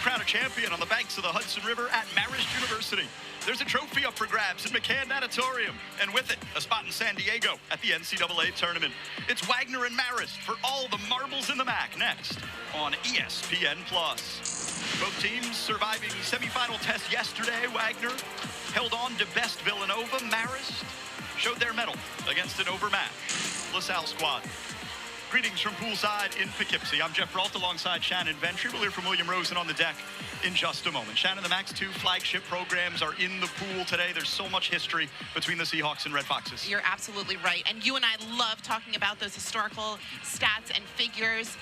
crown a champion on the banks of the Hudson River at Marist University. There's a trophy up for grabs in McCann Natatorium, and with it, a spot in San Diego at the NCAA tournament. It's Wagner and Marist for all the marbles in the MAAC next on ESPN+. Both teams surviving semifinal test yesterday. Wagner held on to best Villanova. Marist showed their mettle against an overmatched LaSalle squad. Greetings from poolside in Poughkeepsie. I'm Jeff Brault alongside Shannon Ventry. We'll hear from William Rosen on the deck in just a moment. Shannon, the MAAC's two flagship programs are in the pool today. There's so much history between the Seahawks and Red Foxes. You're absolutely right. And you and I love talking about those historical stats and figures.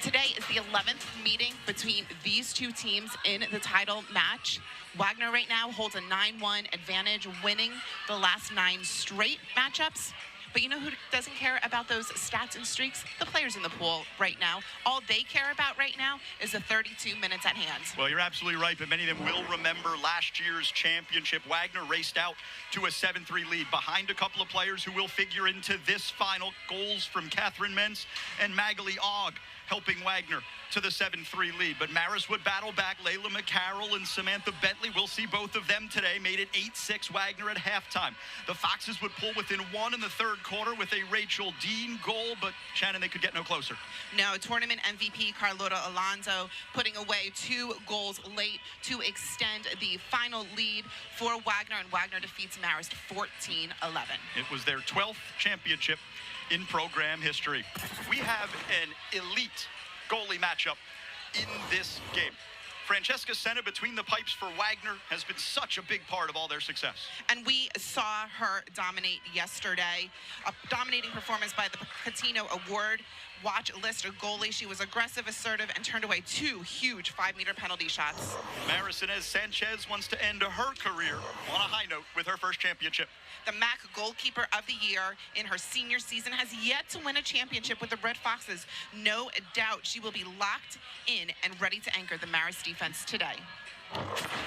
Today is the 11th meeting between these two teams in the title match. Wagner right now holds a 9-1 advantage, winning the last 9 straight matchups. But you know who doesn't care about those stats and streaks? The players in the pool right now. All they care about right now is the 32 minutes at hand. Well, you're absolutely right, but many of them will remember last year's championship. Wagner raced out to a 7-3 lead behind a couple of players who will figure into this final. Goals from Catherine Mintz and Magali Ogg helping Wagner to the 7-3 lead. But Marist would battle back. Layla McCarroll and Samantha Bentley, we'll see both of them today, made it 8-6 Wagner at halftime. The Foxes would pull within 1 in the third quarter with a Rachel Dean goal, but Shannon, they could get no closer. No, tournament MVP Carlota Alonso putting away 2 goals late to extend the final lead for Wagner, and Wagner defeats Marist 14-11. It was their 12th championship in program history. We have an elite goalie matchup in this game. Francesca Senna between the pipes for Wagner has been such a big part of all their success. And we saw her dominate yesterday. A dominating performance by the Catino Award watch list goalie. She was aggressive, assertive, and turned away 2 huge 5-meter penalty shots. Marist Sanchez wants to end her career on a high note with her first championship. The MAAC goalkeeper of the year in her senior season has yet to win a championship with the Red Foxes. No doubt she will be locked in and ready to anchor the Marist defense today.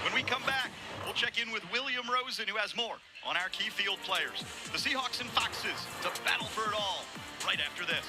When we come back, we'll check in with William Rosen, who has more on our key field players. The Seahawks and Foxes to battle for it all right after this.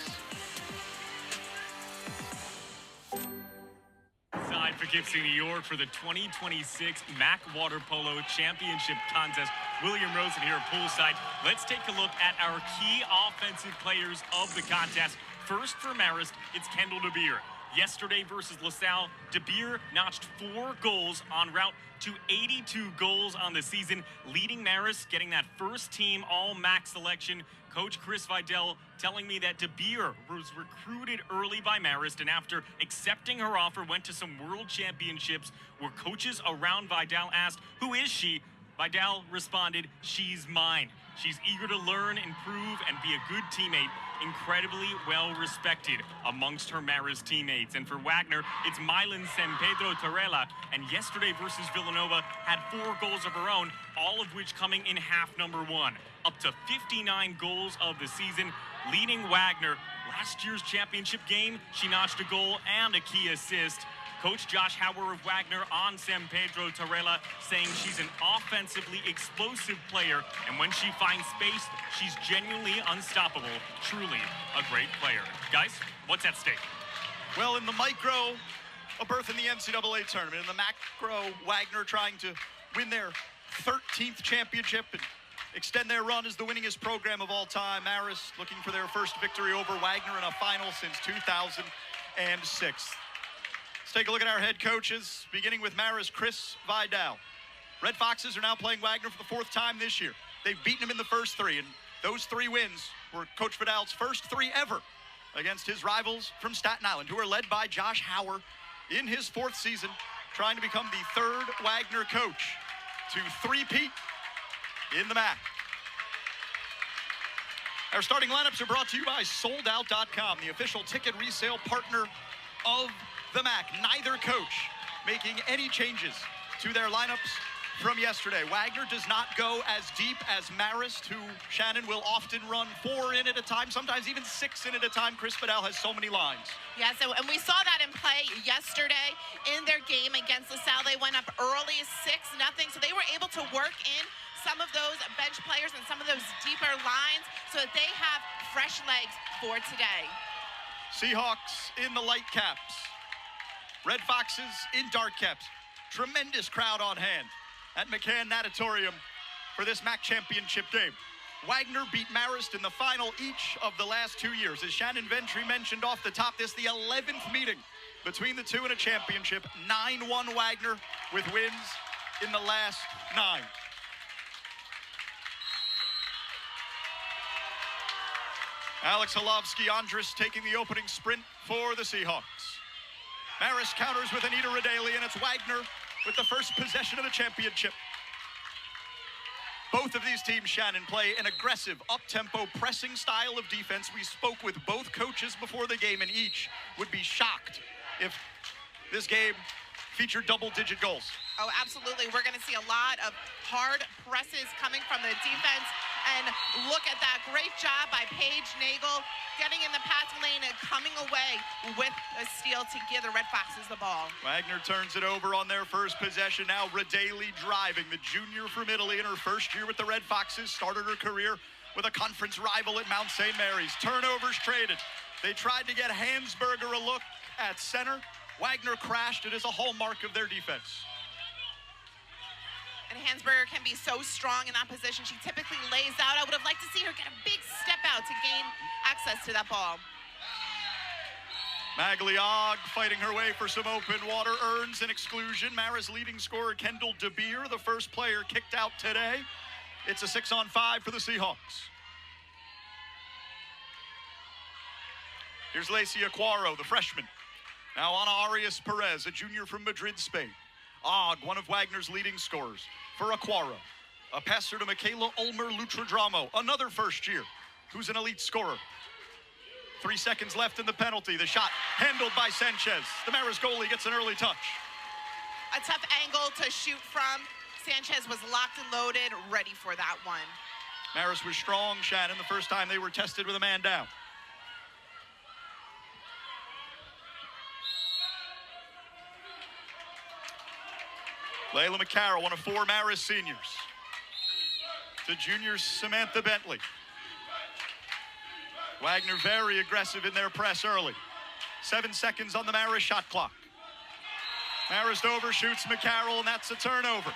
Side Poughkeepsie, New York for the 2026 MAAC Water Polo Championship Contest. William Rosen here at poolside. Let's take a look at our key offensive players of the contest. First for Marist, it's Kendall DeBeer. Yesterday versus LaSalle, DeBeer notched 4 goals en route to 82 goals on the season, leading Marist, getting that first team all-MAAC selection. Coach Chris Vidal telling me that DeBeer was recruited early by Marist, and after accepting her offer, went to some world championships where coaches around Vidal asked, "Who is she?" Vidal responded, "She's mine." She's eager to learn, improve, and be a good teammate. Incredibly well respected amongst her Marist teammates. And for Wagner, it's Mylan San Pedro Torella. And yesterday versus Villanova had 4 goals of her own, all of which coming in half number 1. Up to 59 goals of the season, leading Wagner. Last year's championship game, she notched a goal and a key assist. Coach Josh Hauer of Wagner on San Pedro Torella saying she's an offensively explosive player, and when she finds space, she's genuinely unstoppable. Truly a great player. Guys, what's at stake? Well, in the micro, a berth in the NCAA tournament. In the macro, Wagner trying to win their 13th championship and extend their run as the winningest program of all time. Marist looking for their first victory over Wagner in a final since 2006. Let's take a look at our head coaches, beginning with Marist Chris Vidal. Red Foxes are now playing Wagner for the 4th time this year. They've beaten him in the first 3, and those 3 wins were Coach Vidal's first 3 ever against his rivals from Staten Island, who are led by Josh Hauer in his 4th season, trying to become the 3rd Wagner coach to three-peat in the MAAC. Our starting lineups are brought to you by SoldOut.com, the official ticket resale partner of the MAAC. Neither coach making any changes to their lineups from yesterday. Wagner does not go as deep as Marist, who Shannon will often run 4 in at a time, sometimes even 6 in at a time. Chris Vidal has so many lines. Yeah, and we saw that in play yesterday in their game against LaSalle. They went up early 6-0, so they were able to work in some of those bench players and some of those deeper lines so that they have fresh legs for today. Seahawks in the light caps. Red Foxes in dark caps. Tremendous crowd on hand at McCann Natatorium for this MAAC championship game. Wagner beat Marist in the final each of the last 2 years. As Shannon Ventry mentioned off the top, this is the 11th meeting between the two in a championship. 9-1 Wagner with wins in the last 9. Alex Holovsky-Andrus taking the opening sprint for the Seahawks. Marist counters with Anita Radaley, and it's Wagner with the first possession of the championship. Both of these teams, Shannon, play an aggressive, up-tempo, pressing style of defense. We spoke with both coaches before the game, and each would be shocked if this game featured double-digit goals. Oh, absolutely. We're going to see a lot of hard presses coming from the defense. And look at that. Great job by Paige Nagel getting in the passing lane and coming away with a steal to give the Red Foxes the ball. Wagner turns it over on their first possession. Now Radaley driving, the junior from Italy in her first year with the Red Foxes. Started her career with a conference rival at Mount St. Mary's. Turnovers traded. They tried to get Hansberger a look at center. Wagner crashed. It is a hallmark of their defense. And Hansberger can be so strong in that position. She typically lays out. I would have liked to see her get a big step out to gain access to that ball. Magliog fighting her way for some open water, earns an exclusion. Mara's leading scorer, Kendall DeBeer, the first player kicked out today. It's a 6-on-5 for the Seahawks. Here's Lacey Aquaro, the freshman. Now Ana Arias Perez, a junior from Madrid, Spain. Og, one of Wagner's leading scorers for Aquaro. A passer to Michaela Ulmer Lutradramo, another first year, who's an elite scorer. 3 seconds left in the penalty. The shot handled by Sanchez. The Marist goalie gets an early touch. A tough angle to shoot from. Sanchez was locked and loaded, ready for that one. Marist was strong, Shannon, the first time they were tested with a man down. Layla McCarroll, one of 4 Marist seniors. To junior Samantha Bentley. Wagner very aggressive in their press early. 7 seconds on the Marist shot clock. Marist overshoots McCarroll, and that's a turnover.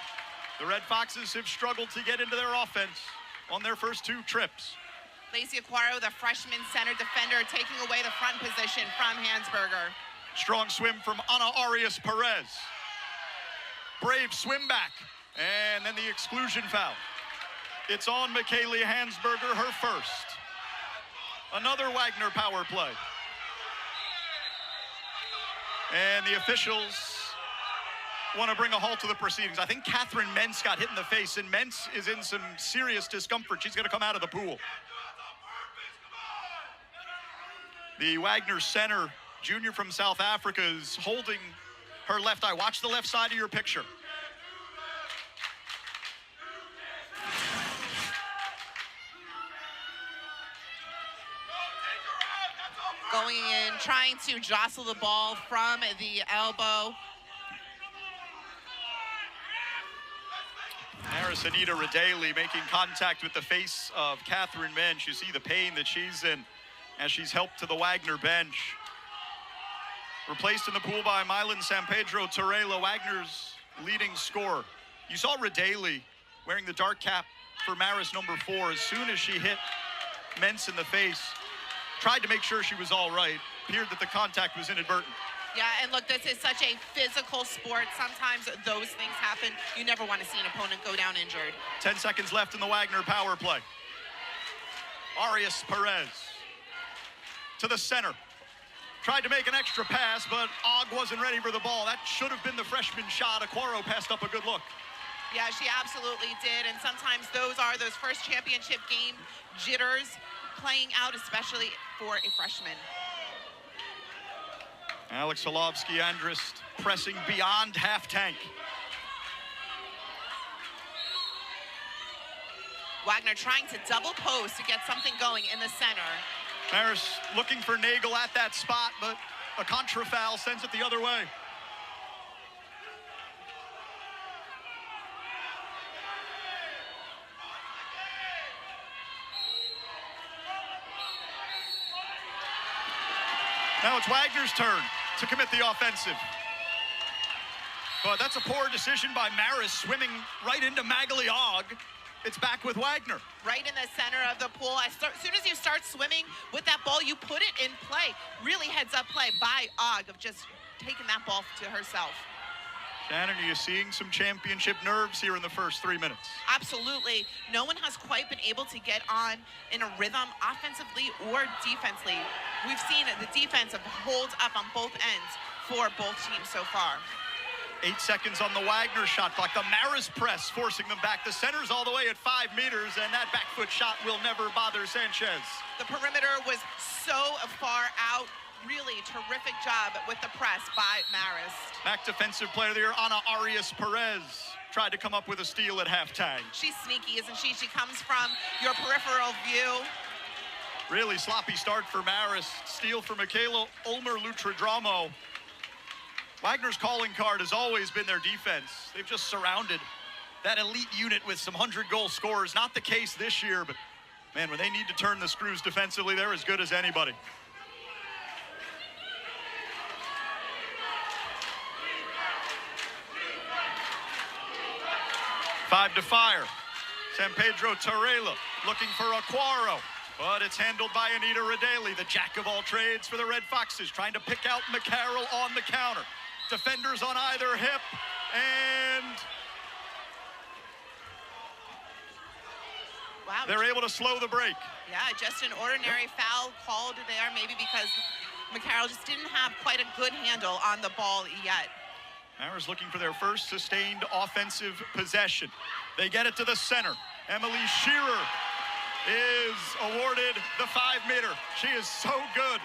The Red Foxes have struggled to get into their offense on their first 2 trips. Lacey Aquaro, the freshman center defender, taking away the front position from Hansberger. Strong swim from Ana Arias Perez. Brave swim back, and then the exclusion foul. It's on Michaela Hansberger, her first. Another Wagner power play. And the officials want to bring a halt to the proceedings. I think Catherine Mentz got hit in the face, and Mentz is in some serious discomfort. She's going to come out of the pool. The Wagner center, junior from South Africa, is holding her left eye. Watch the left side of your picture. Going in, trying to jostle the ball from the elbow. Harris Anita Radaley making contact with the face of Catherine Mentz. You see the pain that she's in as she's helped to the Wagner bench. Replaced in the pool by Mylan San Pedro Torrella, Wagner's leading scorer. You saw Radaley wearing the dark cap for Marist number 4. As soon as she hit Mentz in the face, tried to make sure she was all right. Appeared that the contact was inadvertent. Yeah, and look, this is such a physical sport. Sometimes those things happen. You never want to see an opponent go down injured. 10 seconds left in the Wagner power play. Arias Perez to the center. Tried to make an extra pass, but Og wasn't ready for the ball. That should have been the freshman shot. Aquaro passed up a good look. Yeah, she absolutely did. And sometimes those are those first championship game jitters playing out, especially for a freshman. Alex Holovsky-Andrus pressing beyond half tank. Wagner trying to double post to get something going in the center. Marist looking for Nagel at that spot, but a contra foul sends it the other way. Now it's Wagner's turn to commit the offensive. But that's a poor decision by Marist, swimming right into Magliog. It's back with Wagner. Right in the center of the pool. As soon as you start swimming with that ball, you put it in play. Really heads-up play by Og of just taking that ball to herself. Shannon, are you seeing some championship nerves here in the first 3 minutes? Absolutely. No one has quite been able to get on in a rhythm offensively or defensively. We've seen the defense holds up on both ends for both teams so far. 8 seconds on the Wagner shot clock. The Marist press forcing them back. The center's all the way at 5 meters, and that back foot shot will never bother Sanchez. The perimeter was so far out. Really terrific job with the press by Marist. MAAC Defensive Player of the Year, Ana Arias Perez, tried to come up with a steal at halftime. She's sneaky, isn't she? She comes from your peripheral view. Really sloppy start for Marist. Steal for Michaela Ulmer-Lutradramo. Wagner's calling card has always been their defense. They've just surrounded that elite unit with some 100-goal scorers. Not the case this year, but man, when they need to turn the screws defensively, they're as good as anybody. Five to fire. San Pedro Torrella looking for Aquaro, but it's handled by Anita Radeli, the jack of all trades for the Red Foxes, trying to pick out McCarroll on the counter. Defenders on either hip, and wow, they're able to slow the break. Yeah, just an ordinary foul called there, maybe because McCarroll just didn't have quite a good handle on the ball yet. Marist looking for their first sustained offensive possession. They get it to the center. Emily Shearer is awarded the 5-meter. She is so good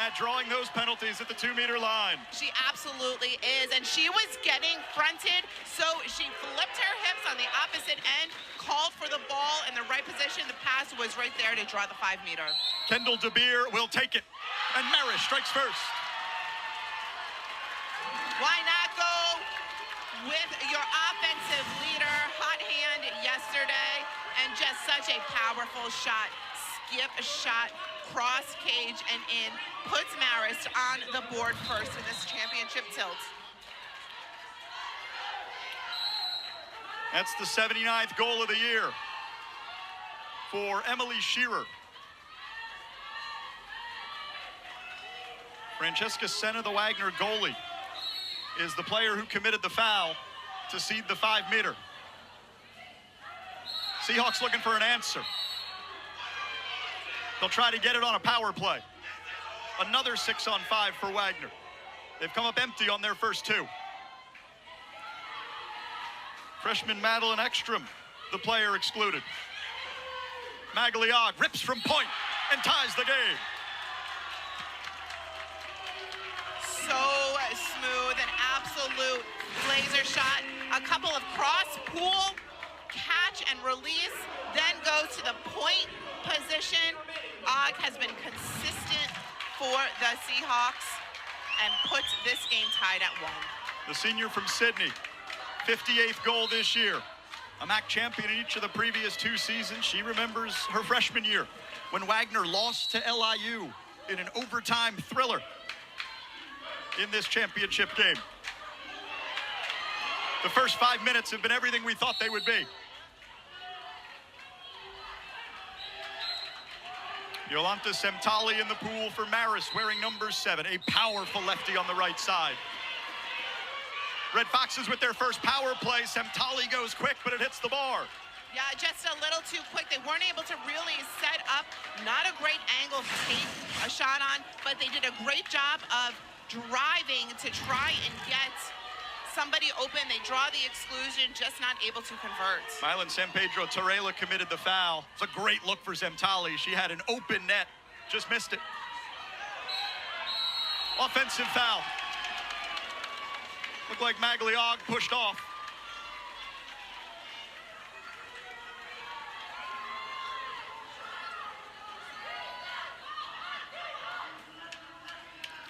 at drawing those penalties at the 2-meter line. She absolutely is, and she was getting fronted, so she flipped her hips on the opposite end, called for the ball in the right position. The pass was right there to draw the 5-meter. Kendall DeBeer will take it, and Marist strikes first. Why not go with your offensive leader? Hot hand yesterday, and just such a powerful shot. Skip shot, cross cage and in, puts Marist on the board first in this championship tilt. That's the 79th goal of the year for Emily Shearer. Francesca Senna, the Wagner goalie, is the player who committed the foul to cede the 5-meter. Seahawks looking for an answer. They'll try to get it on a power play. Another 6-on-5 for Wagner. They've come up empty on their first 2. Freshman Madeline Ekstrom, the player excluded. Magliog rips from point and ties the game. So smooth, an absolute laser shot. A couple of cross pool, catch and release, then go to the point position. Og has been consistent for the Seahawks and puts this game tied at 1. The senior from Sydney, 58th goal this year. A MAAC champion in each of the previous 2 seasons. She remembers her freshman year when Wagner lost to LIU in an overtime thriller in this championship game. The first 5 minutes have been everything we thought they would be. Yolanta Semtali in the pool for Marist, wearing number 7, a powerful lefty on the right side. Red Foxes with their first power play. Semtali goes quick, but it hits the bar. Yeah, just a little too quick. They weren't able to really set up, not a great angle to take a shot on, but they did a great job of driving to try and get somebody open. They draw the exclusion, just not able to convert. Mylan San Pedro Torrella committed the foul. It's a great look for Semtali. She had an open net, just missed it. Offensive foul. Looked like Magliog pushed off.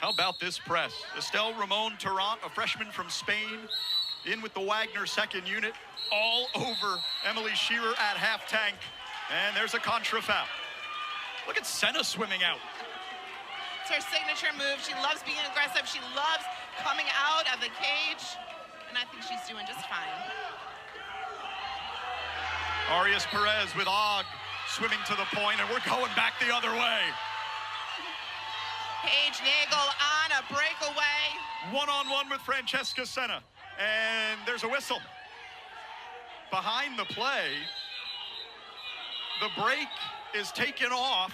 How about this press? Estelle Ramon Tarrant, a freshman from Spain, in with the Wagner second unit, all over Emily Shearer at half tank. And there's a contra foul. Look at Senna swimming out. It's her signature move. She loves being aggressive. She loves coming out of the cage. and I think she's doing just fine. Arias Perez with Og swimming to the point, and we're going back the other way. Paige Nagel on a breakaway. One-on-one with Francesca Senna, and there's a whistle. Behind the play, the break is taken off,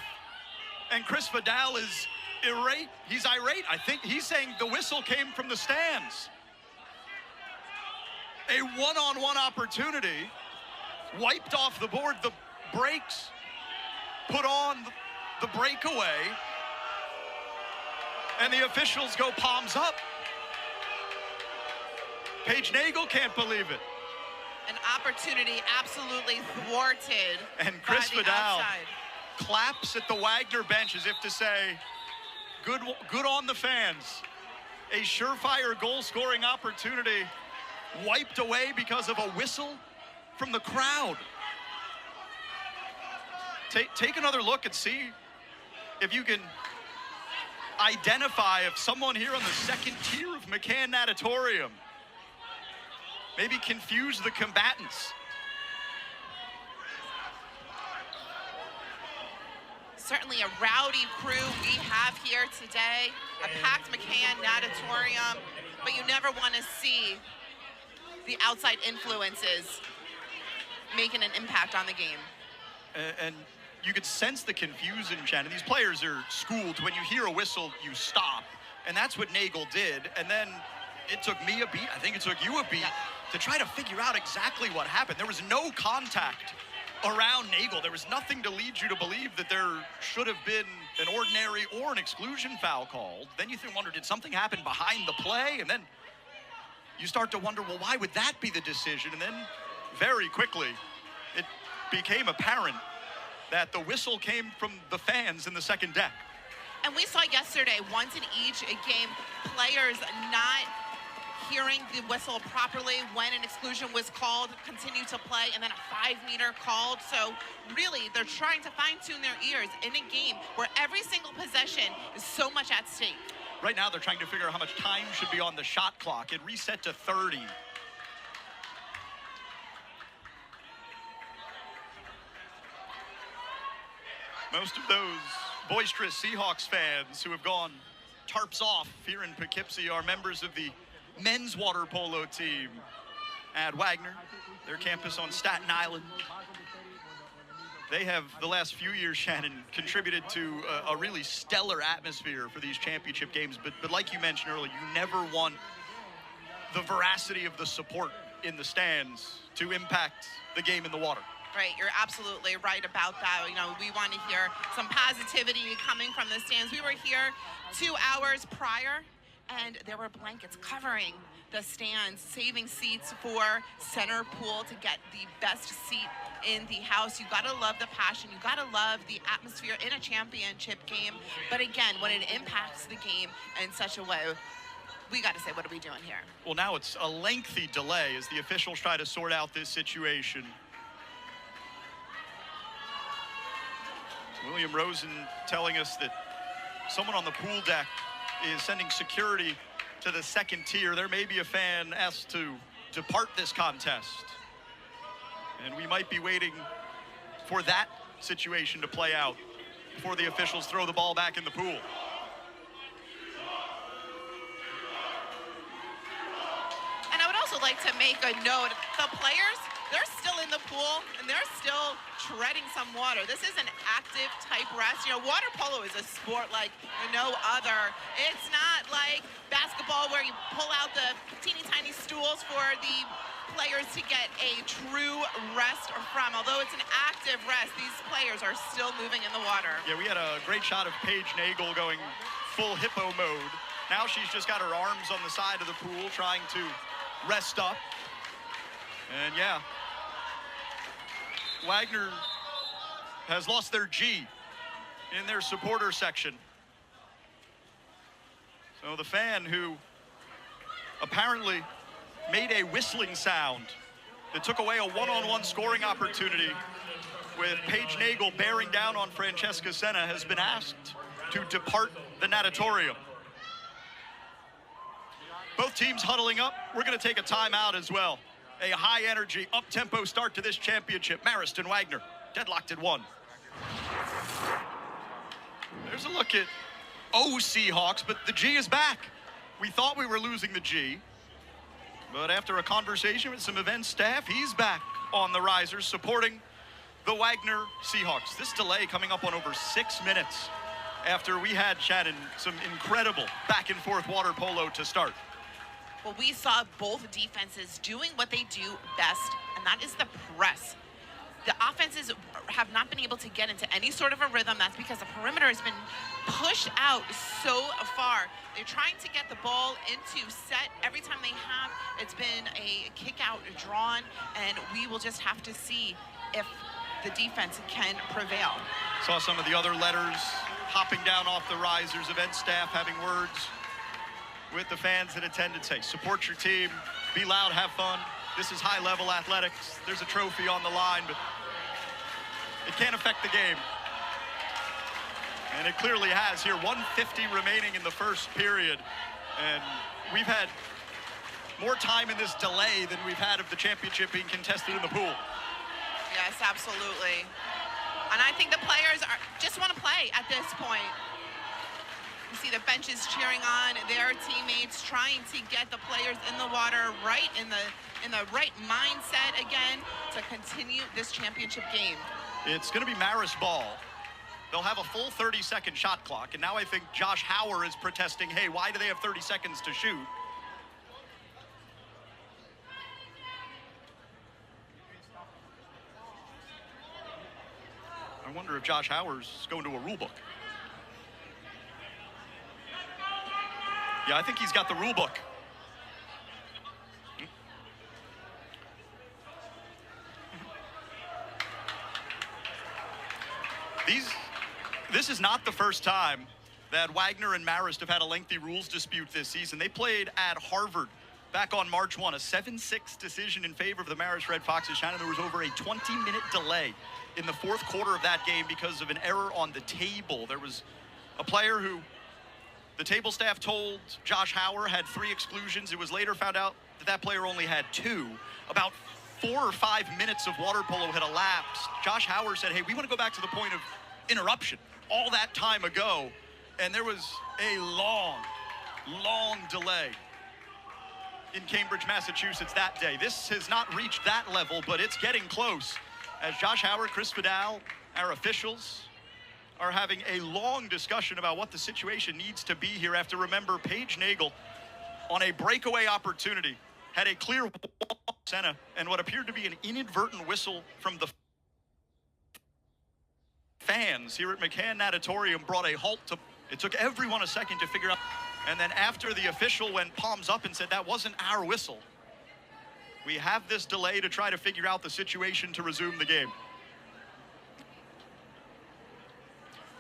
and Chris Vidal is irate. He's irate. I think he's saying the whistle came from the stands. A one-on-one opportunity, wiped off the board, the breaks, put on the breakaway, and the officials go palms up. Paige Nagel can't believe it. An opportunity absolutely thwarted. And Chris by the Vidal outside. claps at the Wagner bench as if to say, good on the fans. A surefire goal-scoring opportunity wiped away because of a whistle from the crowd. Take another look and see if you can identify if someone here on the second tier of McCann Natatorium maybe confuse the combatants. Certainly a rowdy crew we have here today. A packed McCann Natatorium, but you never want to see the outside influences making an impact on the game. And you could sense the confusion, Shannon. These players are schooled. When you hear a whistle, you stop. And that's what Nagel did. And then it took me a beat, I think it took you a beat, to try to figure out exactly what happened. There was no contact around Nagel. There was nothing to lead you to believe that there should have been an ordinary or an exclusion foul called. Then you wonder, did something happen behind the play? And then you start to wonder, well, why would that be the decision? And then very quickly, it became apparent that the whistle came from the fans in the second deck. And we saw yesterday, once in each game, players not hearing the whistle properly when an exclusion was called, continue to play, and then a 5-meter called. So really, they're trying to fine-tune their ears in a game where every single possession is so much at stake. Right now, they're trying to figure out how much time should be on the shot clock. It reset to 30. Most of those boisterous Seahawks fans who have gone tarps off here in Poughkeepsie are members of the men's water polo team at Wagner, their campus on Staten Island. They have, the last few years, Shannon, contributed to a really stellar atmosphere for these championship games. But like you mentioned earlier, you never want the veracity of the support in the stands to impact the game in the water. Right, you're absolutely right about that. You know, we want to hear some positivity coming from the stands. We were here 2 hours prior, and there were blankets covering the stands, saving seats for center pool to get the best seat in the house. You gotta love the passion. You gotta love the atmosphere in a championship game. But again, when it impacts the game in such a way, we gotta say, what are we doing here? Well, now it's a lengthy delay as the officials try to sort out this situation. William Rosen telling us that someone on the pool deck is sending security to the second tier. There may be a fan asked to depart this contest. And we might be waiting for that situation to play out before the officials throw the ball back in the pool. And I would also like to make a note, the players, they're still in the pool and they're still treading some water. This is an active type rest. You know, water polo is a sport like no other. It's not like basketball where you pull out the teeny tiny stools for the players to get a true rest from. Although it's an active rest, these players are still moving in the water. Yeah, we had a great shot of Paige Nagel going full hippo mode. Now she's just got her arms on the side of the pool trying to rest up. And yeah, Wagner has lost their G in their supporter section. So the fan who apparently made a whistling sound that took away a one-on-one scoring opportunity with Paige Nagel bearing down on Francesca Senna has been asked to depart the natatorium. Both teams huddling up. We're going to take a timeout as well. A high-energy, up-tempo start to this championship. Marist and Wagner deadlocked at 1. There's a look at Seahawks, but the G is back. We thought we were losing the G, but after a conversation with some event staff, he's back on the risers, supporting the Wagner Seahawks. This delay coming up on over 6 minutes after we had, Shannon, some incredible back-and-forth water polo to start. Well, we saw both defenses doing what they do best, and that is the press. The offenses have not been able to get into any sort of a rhythm. That's because the perimeter has been pushed out so far. They're trying to get the ball into set. Every time they have, it's been a kick out drawn, and we will just have to see if the defense can prevail. Saw some of the other letters hopping down off the risers, event staff having words with the fans in attendance. Hey, support your team, be loud, have fun. This is high-level athletics. There's a trophy on the line, but it can't affect the game. And it clearly has here. 1:50 remaining in the first period. And we've had more time in this delay than we've had of the championship being contested in the pool. Yes, absolutely. And I think the players just want to play at this point. You see the benches cheering on their teammates, trying to get the players in the water right in the right mindset again to continue this championship game. It's going to be Marist ball. They'll have a full 30-second shot clock, and now I think Josh Hauer is protesting, hey, why do they have 30 seconds to shoot? I wonder if Josh Hauer's going to a rule book. Yeah, I think he's got the rule book. This is not the first time that Wagner and Marist have had a lengthy rules dispute this season. They played at Harvard back on March 1, a 7-6 decision in favor of the Marist Red Foxes. Shannon, there was over a 20-minute delay in the fourth quarter of that game because of an error on the table. There was a player who the table staff told Josh Hauer had 3 exclusions. It was later found out that that player only had 2. About 4 or 5 minutes of water polo had elapsed. Josh Hauer said, hey, we want to go back to the point of interruption all that time ago. And there was a long delay in Cambridge, Massachusetts that day. This has not reached that level, but it's getting close. As Josh Hauer, Chris Vidal, our officials, are having a long discussion about what the situation needs to be here after, remember, Paige Nagel on a breakaway opportunity had a clear Senna and what appeared to be an inadvertent whistle from the fans here at McCann Natatorium brought a halt to. It took everyone a second to figure out. And then after the official went palms up and said that wasn't our whistle, we have this delay to try to figure out the situation to resume the game.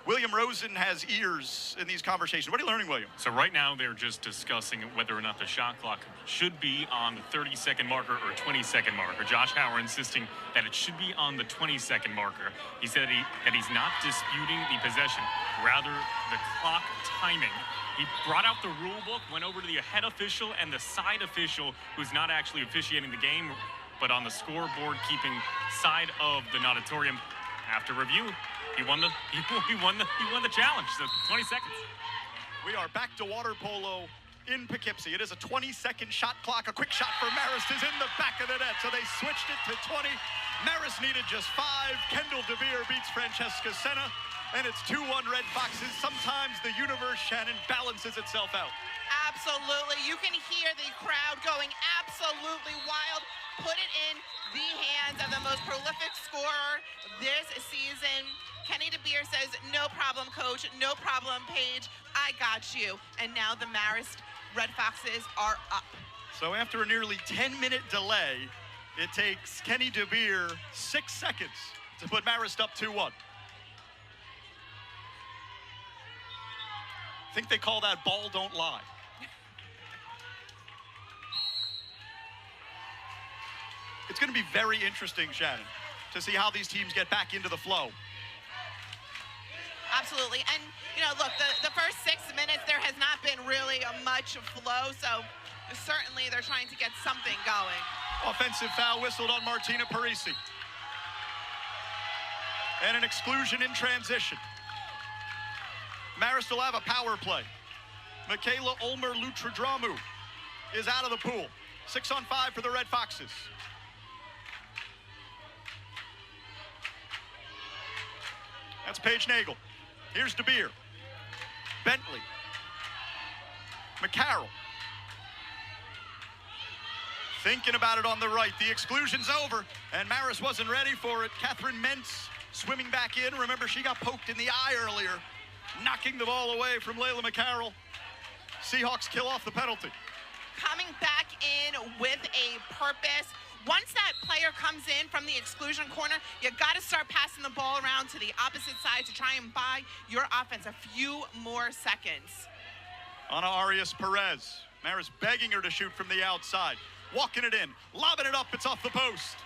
William Rosen has ears in these conversations. What are you learning, William? So right now they're just discussing whether or not the shot clock should be on the 30-second marker or 20-second marker. Josh Hauer insisting that it should be on the 20-second marker. He said that he's not disputing the possession, rather the clock timing. He brought out the rule book, went over to the head official and the side official, who's not actually officiating the game, but on the scoreboard keeping side of the natatorium. After review, he won the challenge. So 20 seconds. We are back to water polo in Poughkeepsie. It is a 20-second shot clock. A quick shot for Marist is in the back of the net. So they switched it to 20. Marist needed just 5. Kendall DeVere beats Francesca Senna. And it's 2-1 Red Foxes. Sometimes the universe, Shannon, balances itself out. Absolutely. You can hear the crowd going absolutely wild. Put it in the hands of the most prolific scorer this season. Kenny DeBeer says, no problem, coach. No problem, Paige. I got you. And now the Marist Red Foxes are up. So after a nearly 10-minute delay, it takes Kenny DeBeer 6 seconds to put Marist up 2-1. I think they call that ball don't lie. It's going to be very interesting, Shannon, to see how these teams get back into the flow. Absolutely. And, you know, look, the first 6 minutes, there has not been really much flow. So Certainly, they're trying to get something going. Offensive foul whistled on Martina Parisi. And an exclusion in transition. Marist will have a power play. Michaela Ulmer Lutradramu is out of the pool. 6-on-5 for the Red Foxes. That's Paige Nagel. Here's DeBeer. Bentley. McCarroll. Thinking about it on the right. The exclusion's over, and Marist wasn't ready for it. Catherine Mentz swimming back in. Remember, she got poked in the eye earlier, knocking the ball away from Layla McCarroll. Seahawks kill off the penalty. Coming back in with a purpose. Once that player comes in from the exclusion corner, you got to start passing the ball around to the opposite side to try and buy your offense a few more seconds. Ana Arias Perez. Marist begging her to shoot from the outside. Walking it in, lobbing it up, it's off the post.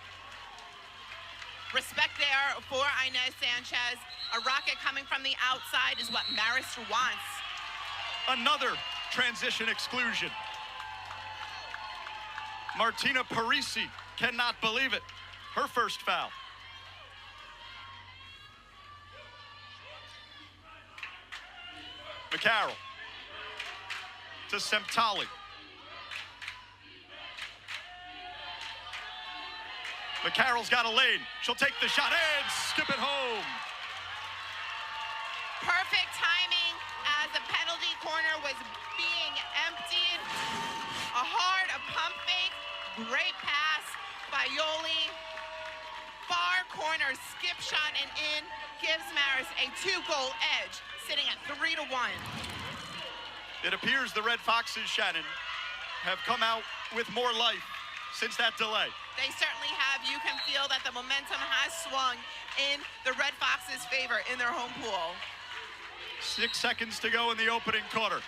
Respect there for Inez Sanchez. A rocket coming from the outside is what Marist wants. Another transition exclusion. Martina Parisi cannot believe it. Her first foul. McCarroll to Semtali. McCarroll's got a lane. She'll take the shot and skip it home. Perfect timing as the penalty corner was being emptied. A hard pump fake. Great pass by Yoli. Far corner skip shot and in. Gives Marist a 2-goal edge, sitting at 3-1. It appears the Red Foxes, Shannon, have come out with more life since that delay. They certainly have. You can feel that the momentum has swung in the Red Foxes' favor in their home pool. 6 seconds to go in the opening quarter.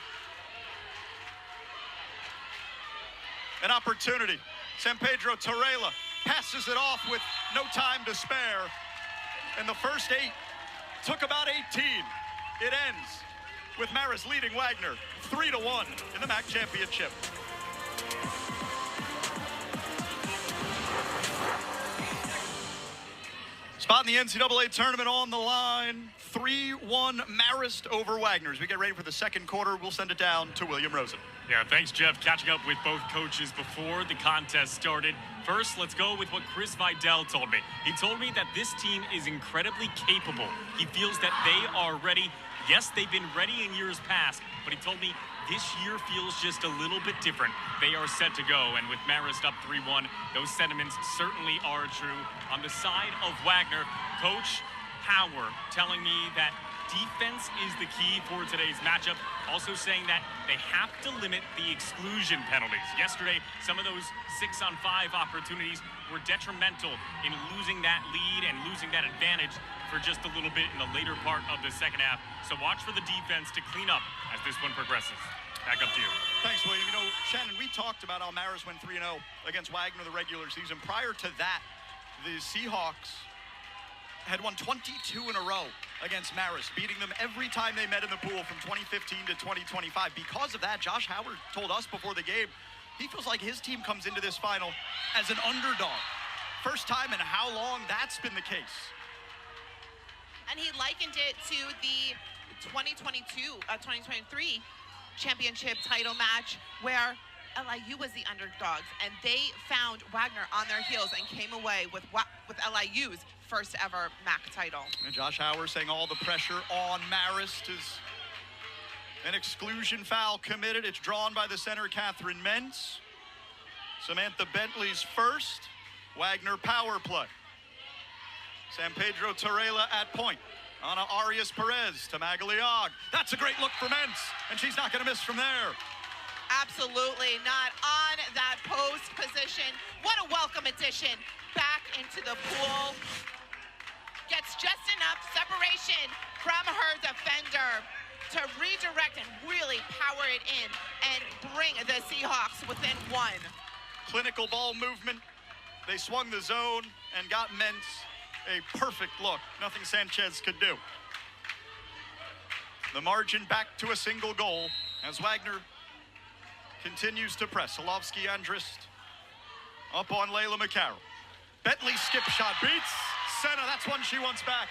An opportunity. San Pedro Torreira passes it off with no time to spare. And the first 8 took about 18. It ends with Marist leading Wagner 3-1 in the MAAC championship. Spot in the NCAA tournament on the line. 3-1 Marist over Wagner. As we get ready for the second quarter, we'll send it down to William Rosen. Yeah, thanks, Jeff. Catching up with both coaches before the contest started. First, let's go with what Chris Vidal told me. He told me that this team is incredibly capable. He feels that they are ready. Yes, they've been ready in years past, but he told me this year feels just a little bit different. They are set to go, and with Marist up 3-1, those sentiments certainly are true. On the side of Wagner, Coach Hauer telling me that defense is the key for today's matchup, also saying that they have to limit the exclusion penalties. Yesterday, some of those 6-on-5 opportunities were detrimental in losing that lead and losing that advantage for just a little bit in the later part of the second half. So watch for the defense to clean up as this one progresses. Back up to you. Thanks, William. You know, Shannon, we talked about how Marist went 3-0 against Wagner the regular season. Prior to that, the Seahawks had won 22 in a row against Marist, beating them every time they met in the pool from 2015 to 2025. Because of that, Josh Howard told us before the game, he feels like his team comes into this final as an underdog. First time in how long that's been the case. And he likened it to the 2023 championship title match where LIU was the underdogs and they found Wagner on their heels and came away with LIU's first ever MAAC title. And Josh Howard saying all the pressure on Marist is an exclusion foul committed. It's drawn by the center, Catherine Mentz. Samantha Bentley's first. Wagner power play. San Pedro Torreira at point. Ana Arias Perez to Magaliag. That's a great look for Mentz, and she's not going to miss from there. Absolutely not on that post position. What a welcome addition back into the pool. Gets just enough separation from her defender to redirect and really power it in and bring the Seahawks within 1. Clinical ball movement. They swung the zone and got Mentz a perfect look. Nothing Sanchez could do. The margin back to a single goal as Wagner continues to press. Solovsky-Andrist up on Layla McCarroll. Bentley skip shot beats Senna. That's one she wants back.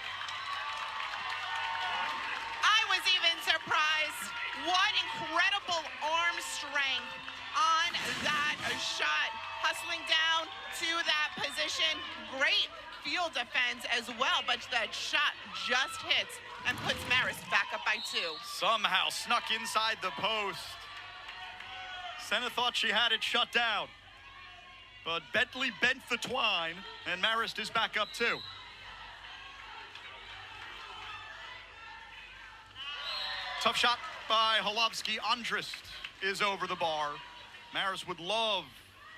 I was even surprised. What incredible arm strength on that shot. Hustling down to that position. Great field defense as well, but that shot just hits and puts Marist back up by 2. Somehow snuck inside the post. Senna thought she had it shut down, but Bentley bent the twine, and Marist is back up 2. Tough shot by Solovsky-Andrist is over the bar. Marist would love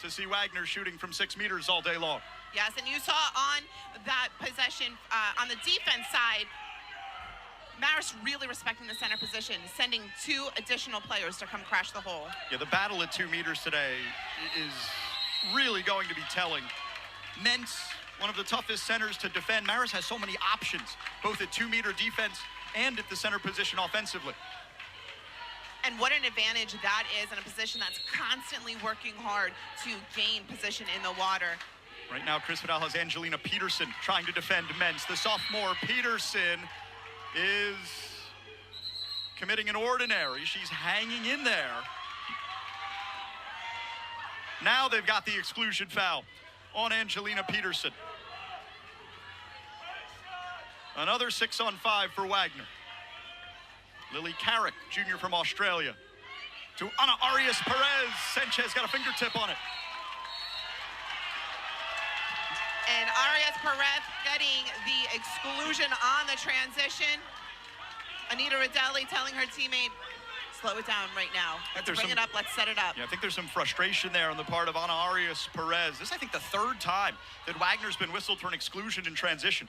to see Wagner shooting from 6 meters all day long. Yes, and you saw on that possession, on the defense side, Marist really respecting the center position, sending 2 additional players to come crash the hole. Yeah, the battle at 2 meters today is really going to be telling. Mentz, one of the toughest centers to defend. Marist has so many options, both at 2-meter defense and at the center position offensively. And what an advantage that is in a position that's constantly working hard to gain position in the water. Right now, Chris Vidal has Angelina Peterson trying to defend Mentz. The sophomore Peterson is committing an ordinary. She's hanging in there. Now they've got the exclusion foul on Angelina Peterson. Another 6-on-5 for Wagner. Lily Carrick, junior from Australia, to Ana Arias-Perez. Sanchez got a fingertip on it. And Arias-Perez getting the exclusion on the transition. Anita Rodelli telling her teammate, slow it down right now. Let's bring it up, let's set it up. Yeah, I think there's some frustration there on the part of Ana Arias-Perez. This is, I think, the 3rd time that Wagner's been whistled for an exclusion in transition.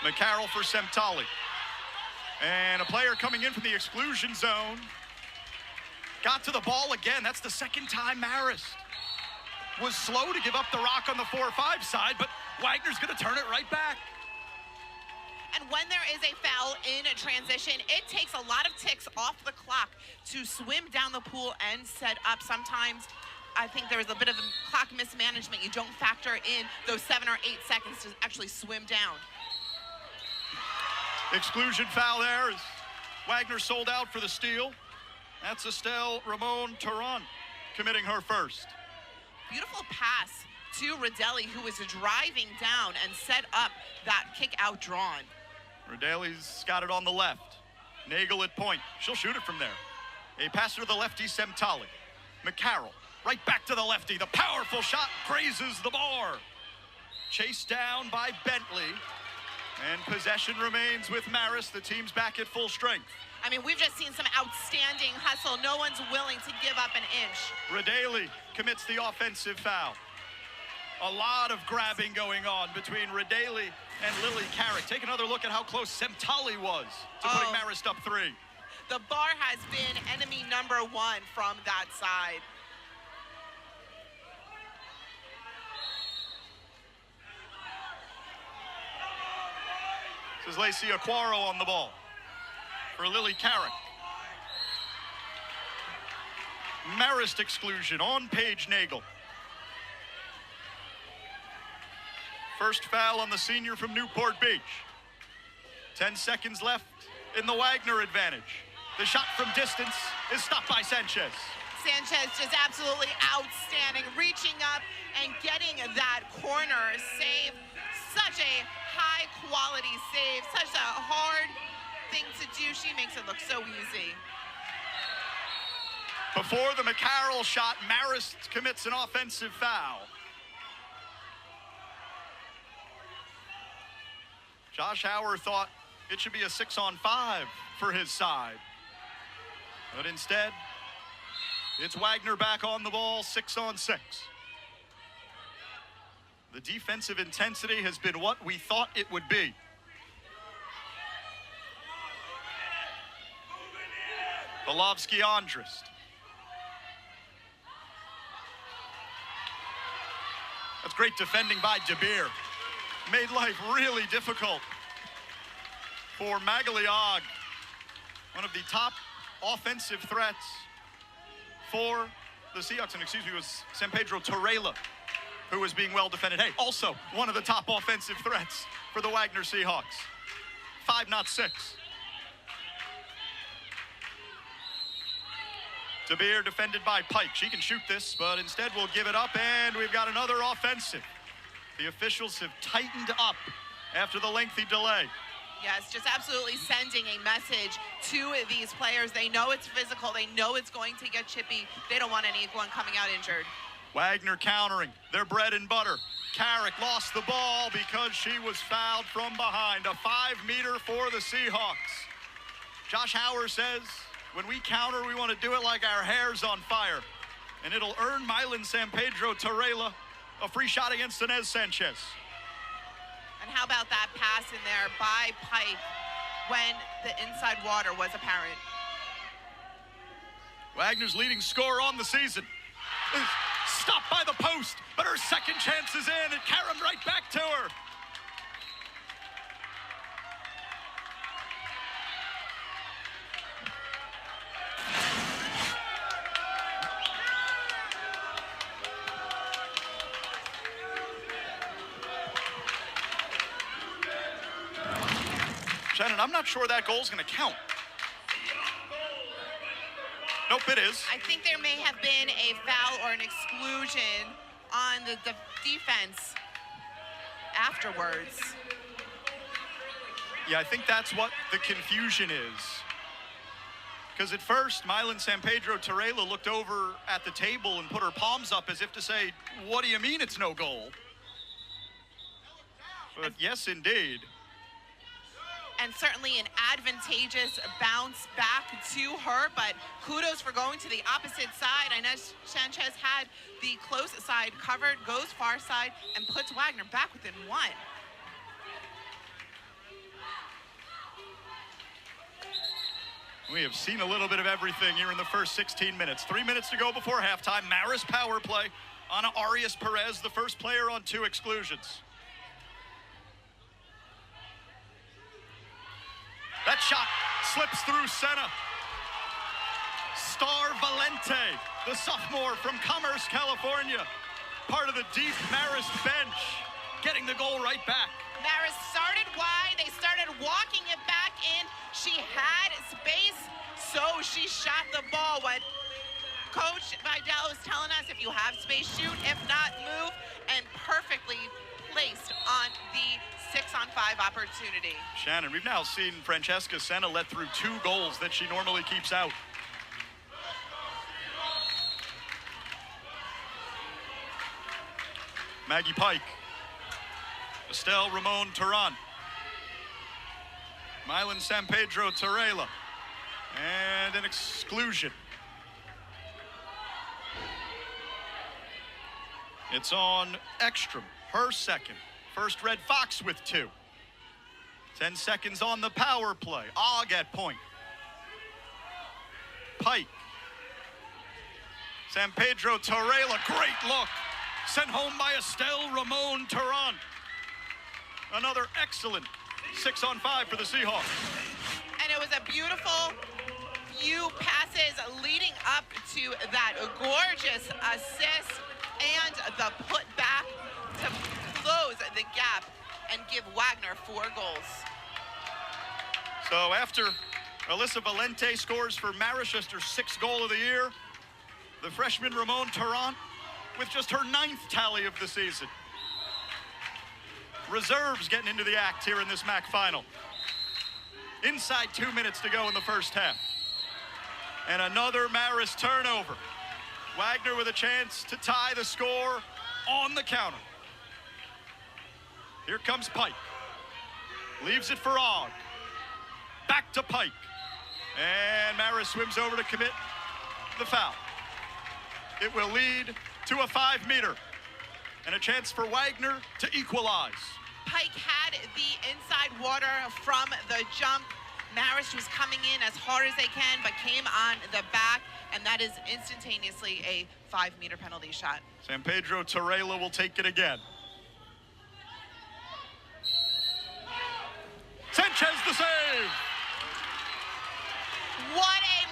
McCarroll for Semtali. And a player coming in from the exclusion zone. Got to the ball again. That's the 2nd time Marist was slow to give up the rock on the 4-5 side, but Wagner's gonna turn it right back. And when there is a foul in a transition, it takes a lot of ticks off the clock to swim down the pool and set up. Sometimes I think there is a bit of a clock mismanagement. You don't factor in those 7 or 8 seconds to actually swim down. Exclusion foul there as Wagner sold out for the steal. That's Estelle Ramon Turan committing her first. Beautiful pass to Rodelli, who was driving down and set up that kick out drawn. Rodelli's got it on the left. Nagel at point. She'll shoot it from there. A pass to the lefty, Semtali. McCarroll, right back to the lefty. The powerful shot grazes the bar. Chased down by Bentley. And possession remains with Marist. The team's back at full strength. I mean, we've just seen some outstanding hustle. No one's willing to give up an inch. Rodelli commits the offensive foul. A lot of grabbing going on between Rodelli and Lily Carrick. Take another look at how close Semtali was to putting Marist up 3. The bar has been enemy number 1 from that side. This is Lacey Aquaro on the ball for Lily Carrick. Marist exclusion on Paige Nagel. First foul on the senior from Newport Beach. 10 seconds left in the Wagner advantage. The shot from distance is stopped by Sanchez. Sanchez just absolutely outstanding, reaching up and getting that corner save. Such a high quality save, such a hard thing to do. She makes it look so easy. Before the McCarroll shot, Marist commits an offensive foul. Josh Hauer thought it should be a 6-on-5 for his side. But instead, it's Wagner back on the ball, 6-on-6. The defensive intensity has been what we thought it would be. Solovsky-Andrist. That's great defending by De Beer. Made life really difficult for Magaliag, one of the top offensive threats for the Seahawks, and excuse me, it was San Pedro Torreira who was being well defended. Hey, also one of the top offensive threats for the Wagner Seahawks. 5, not 6. Tabir defended by Pike. She can shoot this, but instead we'll give it up, and we've got another offensive. The officials have tightened up after the lengthy delay. Yes, just absolutely sending a message to these players. They know it's physical. They know it's going to get chippy. They don't want anyone coming out injured. Wagner countering their bread and butter. Carrick lost the ball because she was fouled from behind. A 5-meter for the Seahawks. Josh Hauer says, when we counter, we want to do it like our hair's on fire. And it'll earn Mylan San Pedro Torreira a free shot against Inez Sanchez. And how about that pass in there by Pike when the inside water was apparent? Wagner's leading scorer on the season is stopped by the post, but her second chance is in, and Karen right back to her. Shannon, I'm not sure that goal's going to count. Nope, it is. I think there may have been a foul or an exclusion on the defense afterwards. Yeah, I think that's what the confusion is. Because at first, Mylan San Pedro Torreira looked over at the table and put her palms up as if to say, what do you mean it's no goal? But yes, indeed. And certainly an advantageous bounce back to her, but kudos for going to the opposite side. Inez Sanchez had the close side covered, goes far side, and puts Wagner back within 1. We have seen a little bit of everything here in the first 16 minutes. 3 minutes to go before halftime. Marist power play. Ana Arias Perez, the first player on 2 exclusions. That shot slips through Senna. Star Valente, the sophomore from Commerce, California, part of the deep Marist bench, getting the goal right back. Marist started wide. They started walking it back in. She had space, so she shot the ball. What Coach Vidal is telling us, if you have space, shoot. If not, move. And perfectly placed on the 6-on-5 opportunity. Shannon, we've now seen Francesca Senna let through 2 goals that she normally keeps out. Maggie Pike, Estelle Ramon Turan, Mylan San Pedro Torreira, and an exclusion. It's on Ekstrom, her second. First Red Fox with 2. 10 seconds on the power play. Og at point. Pike. San Pedro Torreira, great look. Sent home by Estelle Ramon Turan. Another excellent 6-on-5 for the Seahawks. And it was a beautiful few passes leading up to that gorgeous assist and the putback to close the gap and give Wagner 4 goals. So after Alyssa Valente scores for Marist, her 6th goal of the year, the freshman Ramon Turan with just her 9th tally of the season. Reserves getting into the act here in this MAAC final. Inside 2 minutes to go in the first half. And another Marist turnover. Wagner with a chance to tie the score on the counter. Here comes Pike. Leaves it for Og. Back to Pike. And Marist swims over to commit the foul. It will lead to a 5-meter and a chance for Wagner to equalize. Pike had the inside water from the jump. Marist was coming in as hard as they can, but came on the back, and that is instantaneously a 5-meter penalty shot. San Pedro Torreira will take it again. Sanchez the save! What a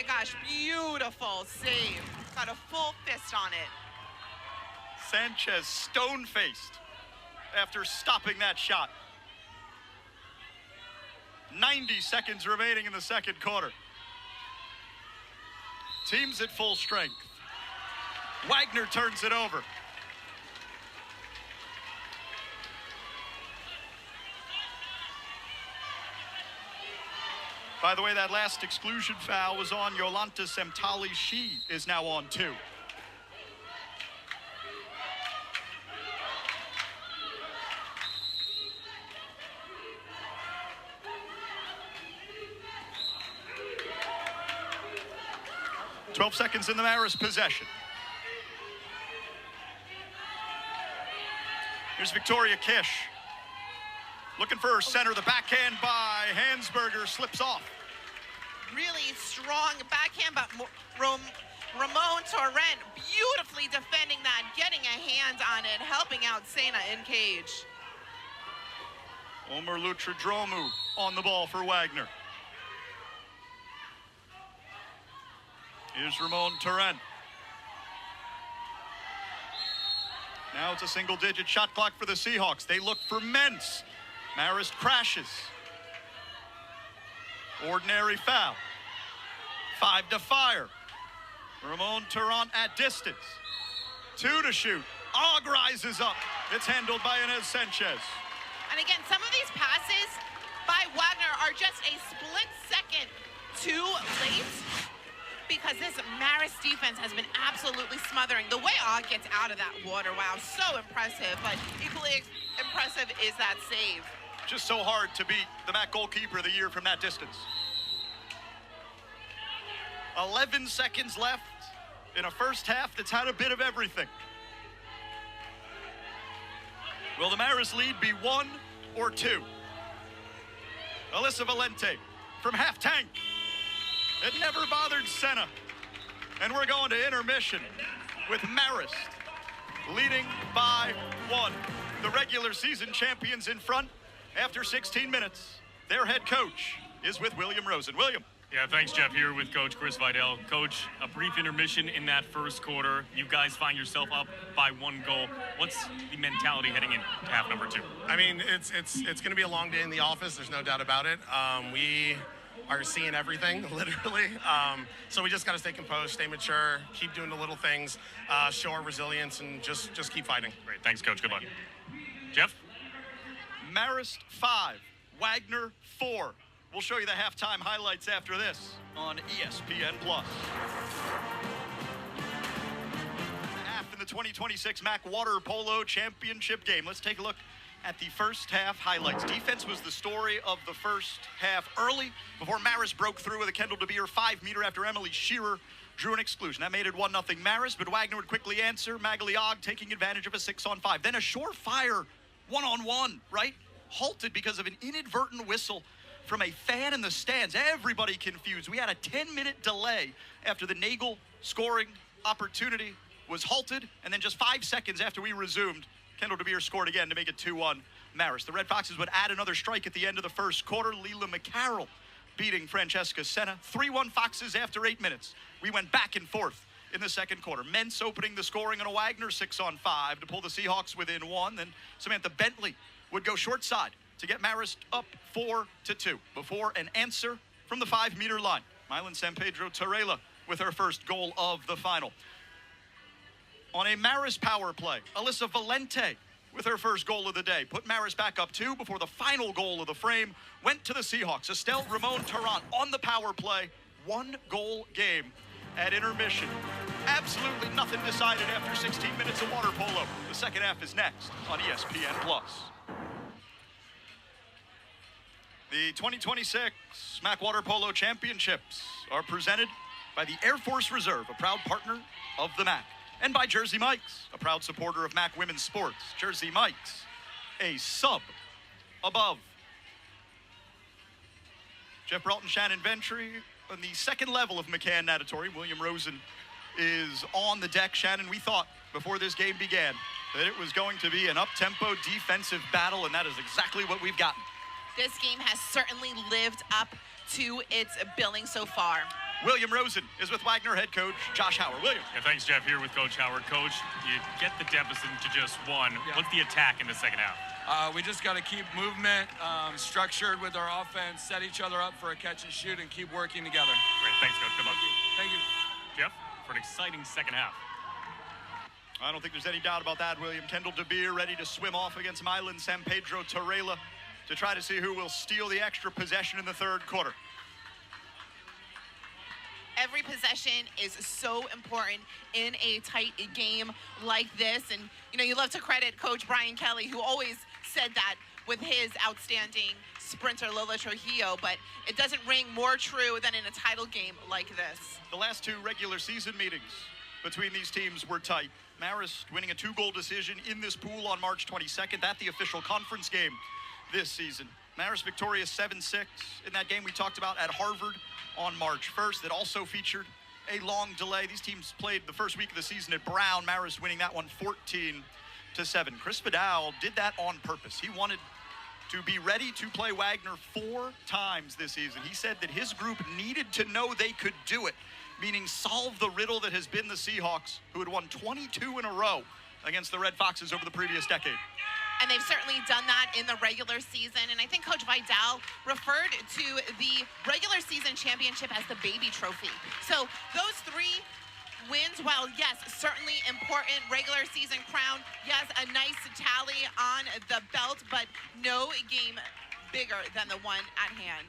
my gosh, beautiful save. Got a full fist on it. Sanchez stone-faced after stopping that shot. 90 seconds remaining in the second quarter. Teams at full strength. Wagner turns it over. By the way, that last exclusion foul was on Yolanta Semtali. She is now on 2. Twelve seconds in the Marist possession. Here's Victoria Kish. Looking for her center. The backhand by Hansberger slips off. Really strong backhand, but Ramon Torrent beautifully defending that, getting a hand on it, helping out Sena in cage. Omer Lutradromu on the ball for Wagner. Here's Ramon Torrent. Now it's a single-digit shot clock for the Seahawks. They look for Mentz. Marist crashes. Ordinary foul. 5 to fire. Ramon Torrent at distance. 2 to shoot. Og rises up. It's handled by Inez Sanchez. And again, some of these passes by Wagner are just a split second too late, because this Marist defense has been absolutely smothering. The way Og gets out of that water, wow, so impressive. But equally impressive is that save. Just so hard to beat the MAAC goalkeeper of the year from that distance. 11 seconds left in a first half that's had a bit of everything. Will the Marist lead be 1 or 2? Alyssa Valente from half tank. It never bothered Sena. And we're going to intermission with Marist leading by 1. The regular season champions in front after 16 minutes. Their head coach is with William Rosen. William. Yeah, thanks, Jeff. Here with Coach Chris Vidal. Coach, a brief intermission in that first quarter. You guys find yourself up by 1 goal. What's the mentality heading into half number 2? I mean, it's going to be a long day in the office. There's no doubt about it. We are seeing everything, literally. So we just got to stay composed, stay mature, keep doing the little things, show our resilience, and just keep fighting. Great. Thanks, Coach. Good luck. Jeff? Marist 5, Wagner 4. We'll show you the halftime highlights after this on ESPN+. Half in the 2026 MAAC Water Polo Championship game. Let's take a look at the first half highlights. Defense was the story of the first half early before Marist broke through with a Kendall DeBeer 5-meter after Emily Shearer drew an exclusion. That made it 1-0 Marist, but Wagner would quickly answer. Magali Og taking advantage of a 6-on-5. Then a surefire 1-on-1, right? Halted because of an inadvertent whistle from a fan in the stands. Everybody confused. We had a 10-minute delay after the Nagel scoring opportunity was halted, and then just 5 seconds after we resumed, Kendall DeBeer scored again to make it 2-1 Marist. The Red Foxes would add another strike at the end of the first quarter. Leela McCarroll beating Francesca Sena. 3-1 Foxes after 8 minutes. We went back and forth in the second quarter. Mentz opening the scoring on a Wagner 6-on-5 to pull the Seahawks within 1. Then Samantha Bentley would go short side to get Marist up 4-2 before an answer from the 5-meter line. Mylan San Pedro Torrella with her first goal of the final. On a Marist power play, Alyssa Valente with her first goal of the day put Marist back up 2 before the final goal of the frame went to the Seahawks. Estelle Ramon Torrent on the power play. 1-goal game at intermission. Absolutely nothing decided after 16 minutes of water polo. The second half is next on ESPN+. The 2026 MAAC Water Polo Championships are presented by the Air Force Reserve, a proud partner of the MAAC, and by Jersey Mike's, a proud supporter of MAAC women's sports. Jersey Mike's, a sub above. Jeff Broughton, Shannon Ventry on the second level of McCann Natatorium. William Rosen is on the deck. Shannon, we thought before this game began that it was going to be an up-tempo defensive battle, and that is exactly what we've gotten. This game has certainly lived up to its billing so far. William Rosen is with Wagner head coach Josh Howard. William. Yeah, thanks, Jeff. Here with Coach Howard. Coach, you get the deficit to just one. Yeah. What's the attack in the second half? We just got to keep movement structured with our offense, set each other up for a catch and shoot, and keep working together. Great. Thanks, Coach. Good luck. Thank you. Jeff, for an exciting second half. I don't think there's any doubt about that, William. Kendall DeBeer ready to swim off against Milan San Pedro Torreira to try to see who will steal the extra possession in the third quarter. Every possession is so important in a tight game like this. And, you know, you love to credit Coach Brian Kelly, who always said that with his outstanding sprinter, Lola Trujillo, but it doesn't ring more true than in a title game like this. The last two regular season meetings between these teams were tight. Marist winning a 2-goal decision in this pool on March 22nd. That's the official conference game this season. Marist victorious 7-6 in that game we talked about at Harvard on March 1st. That also featured a long delay. These teams played the first week of the season at Brown. Marist winning that one 14-7. Chris Vidal did that on purpose. He wanted to be ready to play Wagner 4 times this season. He said that his group needed to know they could do it, meaning solve the riddle that has been the Seahawks, who had won 22 in a row against the Red Foxes over the previous decade. And they've certainly done that in the regular season. And I think Coach Vidal referred to the regular season championship as the baby trophy. So those 3 wins, while yes, certainly important regular season crown, yes, a nice tally on the belt, but no game bigger than the one at hand.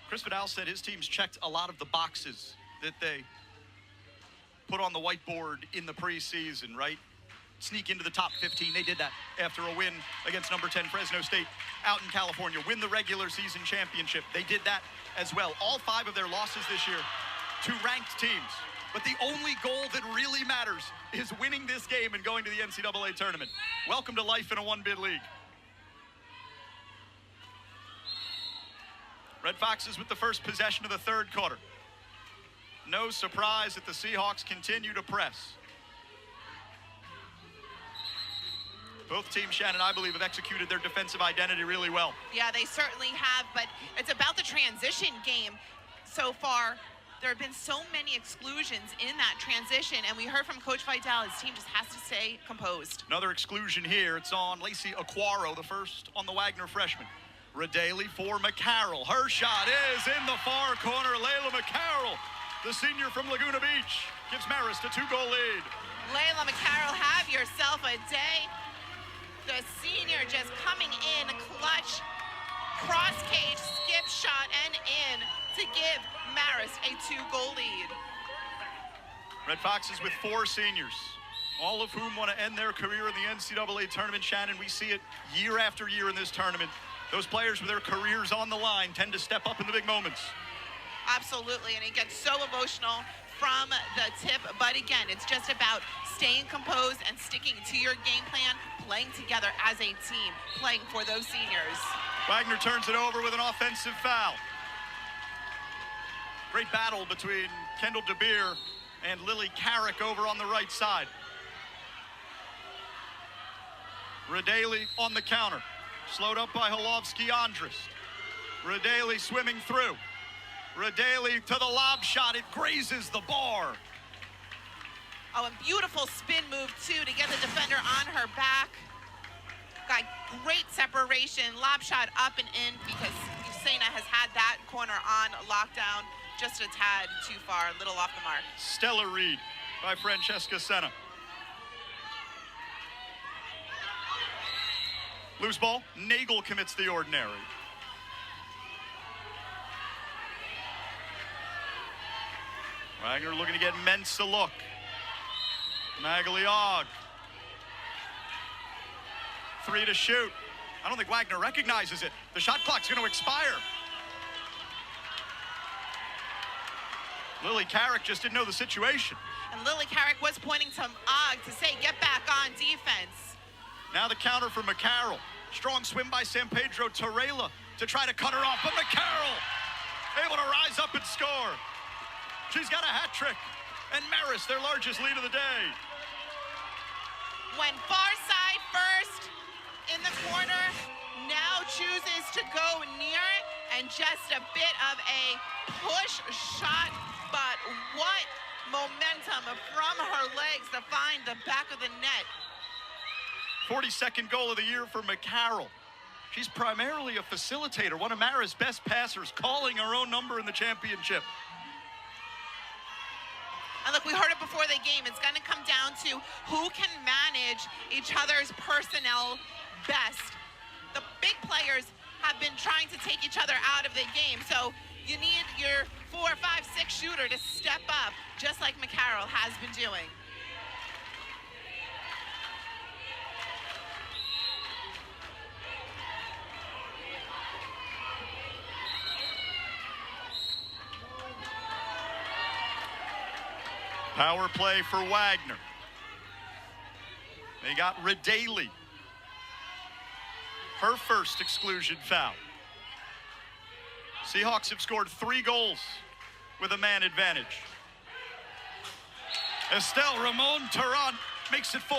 Chris Vidal said his teams checked a lot of the boxes that they put on the whiteboard in the preseason, right? Sneak into the top 15. They did that after a win against number 10 Fresno State out in California. Win the regular season championship. They did that as well. All 5 of their losses this year to ranked teams. But the only goal that really matters is winning this game and going to the NCAA tournament. Welcome to life in a 1-bid league. Red Foxes with the first possession of the third quarter. No surprise that the Seahawks continue to press. Both teams, Shannon, I believe, have executed their defensive identity really well. Yeah, they certainly have, but it's about the transition game so far. There have been so many exclusions in that transition, and we heard from Coach Vidal, his team just has to stay composed. Another exclusion here. It's on Lacey Aquaro, the first on the Wagner freshman. Radaley for McCarroll. Her shot is in the far corner. Layla McCarroll, the senior from Laguna Beach, gives Marist a 2-goal lead. Layla McCarroll, have yourself a day. The senior just coming in clutch, cross cage, skip shot, and in to give Marist a 2-goal lead. Red Foxes with 4 seniors, all of whom want to end their career in the NCAA tournament. Shannon, we see it year after year in this tournament. Those players with their careers on the line tend to step up in the big moments. Absolutely, and it gets so emotional from the tip, but again, it's just about staying composed and sticking to your game plan, playing together as a team, playing for those seniors. Wagner turns it over with an offensive foul. Great battle between Kendall DeBeer and Lily Carrick over on the right side. Radaley on the counter, slowed up by Holovsky Andrus. Radaley swimming through. Radaley to the lob shot, it grazes the bar. Oh, and beautiful spin move too to get the defender on her back. Got great separation, lob shot up and in because Usena has had that corner on lockdown just a tad too far, a little off the mark. Stellar read by Francesca Senna. Loose ball, Nagel commits the ordinary. Wagner looking to get Mens to look. Magliog. 3 to shoot. I don't think Wagner recognizes it. The shot clock's going to expire. Lily Carrick just didn't know the situation. And Lily Carrick was pointing to Og to say, get back on defense. Now the counter for McCarroll. Strong swim by San Pedro Torreira to try to cut her off, but McCarroll able to rise up and score. She's got a hat trick, and Marist, their largest lead of the day. When far side first in the corner, now chooses to go near it, and just a bit of a push shot, but what momentum from her legs to find the back of the net. 42nd goal of the year for McCarroll. She's primarily a facilitator, one of Marist's best passers, calling her own number in the championship. And look, we heard it before the game. It's going to come down to who can manage each other's personnel best. The big players have been trying to take each other out of the game, so you need your 4, 5, 6 shooter to step up, just like McCarroll has been doing. Power play for Wagner. They got Redaley. Her first exclusion foul. Seahawks have scored 3 goals with a man advantage. Estelle Ramon Tarrant makes it 4.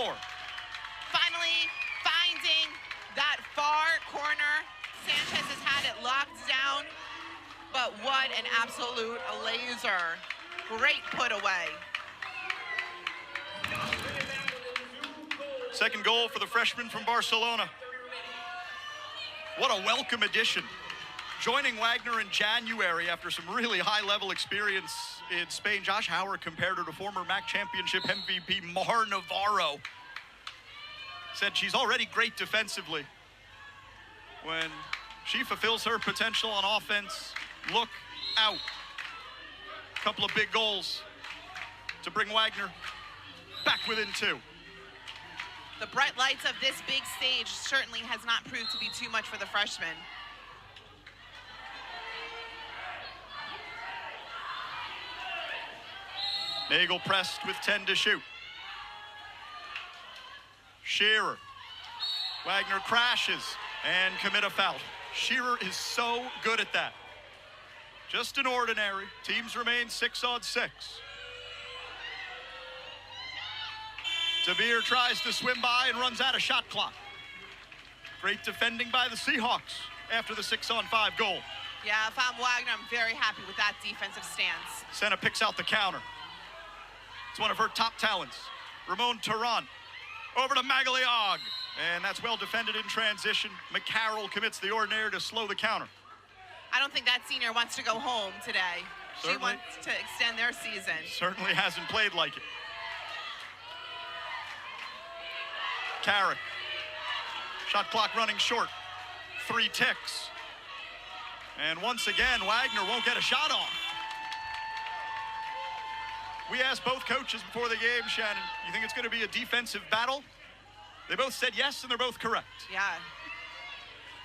Finally finding that far corner. Sanchez has had it locked down, but what an absolute laser. Great put away. Second goal for the freshman from Barcelona. What a welcome addition. Joining Wagner in January after some really high-level experience in Spain. Josh Howard compared her to former MAAC championship MVP Mar Navarro. Said she's already great defensively. When she fulfills her potential on offense, look out. Couple of big goals to bring Wagner back within 2. The bright lights of this big stage certainly has not proved to be too much for the freshman. Nagel pressed with 10 to shoot. Shearer. Wagner crashes and commit a foul. Shearer is so good at that. Just an ordinary. Teams remain 6-on-6. DeBeer tries to swim by and runs out of shot clock. Great defending by the Seahawks after the 6-on-5 goal. Yeah, if I'm Wagner, I'm very happy with that defensive stance. Senna picks out the counter. It's one of her top talents. Ramon Tarrant over to Magliog. And that's well defended in transition. McCarroll commits the ordinary to slow the counter. I don't think that senior wants to go home today. Certainly. She wants to extend their season. Certainly hasn't played like it. Carrick. Shot clock running short. 3 ticks. And once again, Wagner won't get a shot off. We asked both coaches before the game, Shannon, you think it's going to be a defensive battle? They both said yes, and they're both correct. Yeah.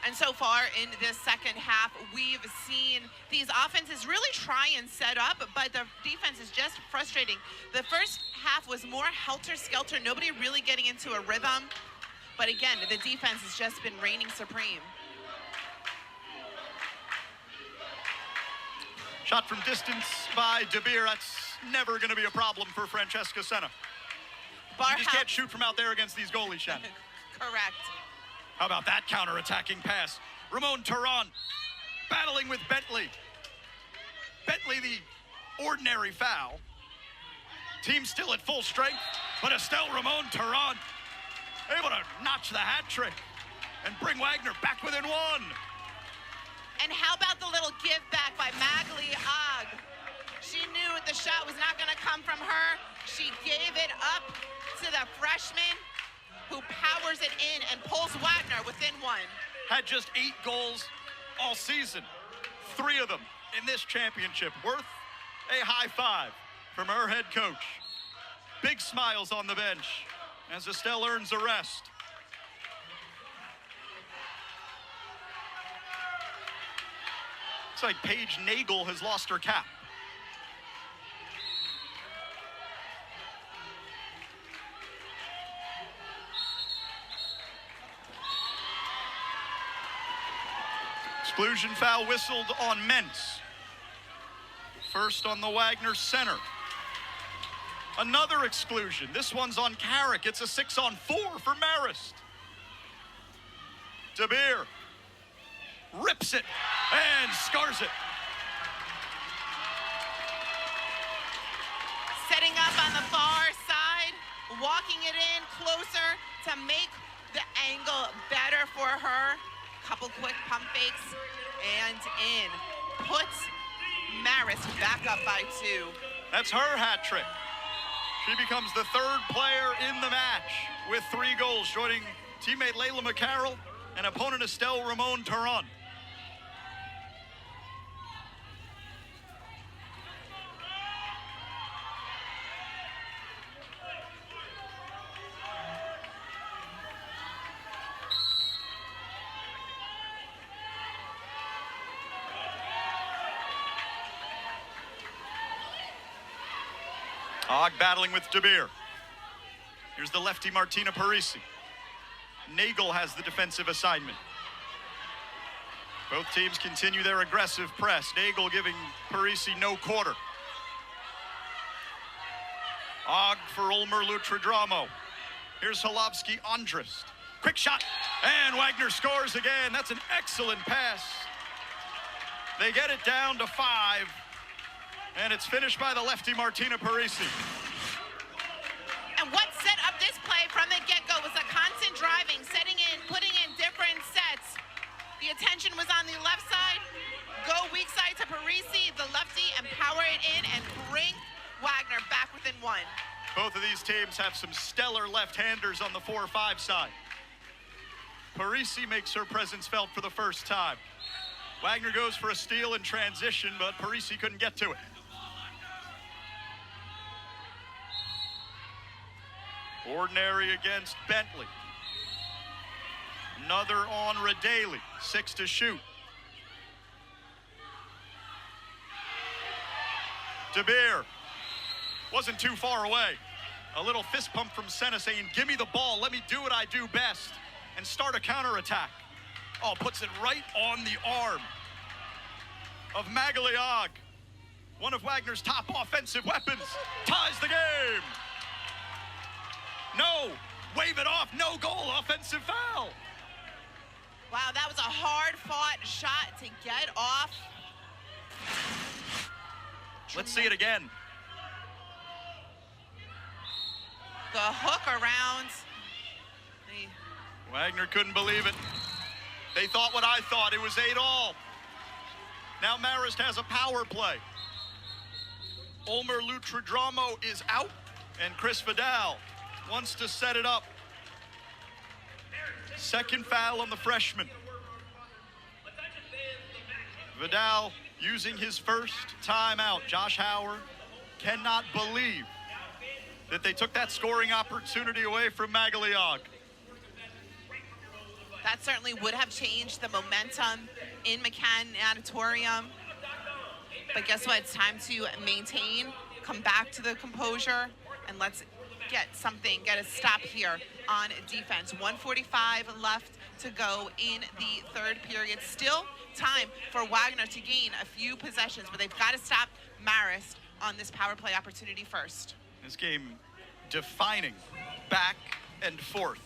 And so far in this second half, we've seen these offenses really try and set up, but the defense is just frustrating. The first half was more helter-skelter, nobody really getting into a rhythm. But again, the defense has just been reigning supreme. Shot from distance by DeBeer. That's never going to be a problem for Francesca Senna. You just can't shoot from out there against these goalies, Shannon. Correct. How about that counter-attacking pass? Ramon Tarrant battling with Bentley. Bentley, the ordinary foul. Team still at full strength, but Estelle Ramon Tarrant able to notch the hat trick and bring Wagner back within 1. And how about the little give back by Magliog? She knew the shot was not going to come from her. She gave it up to the freshman who powers it in and pulls Wagner within 1. Had just 8 goals all season. 3 of them in this championship. Worth a high five from her head coach. Big smiles on the bench as Estelle earns a rest. It's like Paige Nagel has lost her cap. Exclusion foul whistled on Mentz. First on the Wagner center. Another exclusion. This one's on Carrick. It's a 6-on-4 for Marist. DeBeer rips it and scars it. setting up on the far side, walking it in closer to make the angle better for her. Couple quick pump fakes and in. Puts Marist back up by 2. That's her hat trick. She becomes the 3rd player in the match with 3 goals, joining teammate Layla McCarroll and opponent Estelle Ramon Turan. Og battling with De Beer. Here's the lefty Martina Parisi. Nagel has the defensive assignment. Both teams continue their aggressive press. Nagel giving Parisi no quarter. Og for Ulmer Lutradramo. Here's Halovsky Andrist. Quick shot, and Wagner scores again. That's an excellent pass. They get it down to 5. And it's finished by the lefty Martina Parisi. And what set up this play from the get-go was a constant driving, setting in, putting in different sets. The attention was on the left side. Go weak side to Parisi, the lefty, and power it in and bring Wagner back within 1. Both of these teams have some stellar left-handers on the 4-5 side. Parisi makes her presence felt for the first time. Wagner goes for a steal in transition, but Parisi couldn't get to it. Ordinary against Bentley. Another on Radaley. 6 to shoot. De Beer wasn't too far away. A little fist pump from Senna saying, give me the ball, let me do what I do best, and start a counterattack. Oh, puts it right on the arm of Magaliag. One of Wagner's top offensive weapons. Ties the game. No, wave it off, no goal, offensive foul. Wow, that was a hard-fought shot to get off. Let's see it again. The hook around. Wagner couldn't believe it. They thought what I thought, it was 8-all. Now Marist has a power play. Ulmer Lutradramo is out, and Chris Vidal wants to set it up. Second foul on the freshman. Vidal using his first timeout. Josh Howard cannot believe that they took that scoring opportunity away from Magaliag. That certainly would have changed the momentum in McCann Auditorium. But guess what? It's time to maintain, come back to the composure, and let's get a stop here on defense. 1:45 left to go in the 3rd period. Still time for Wagner to gain a few possessions, but they've got to stop Marist on this power play opportunity first. This game defining back and forth.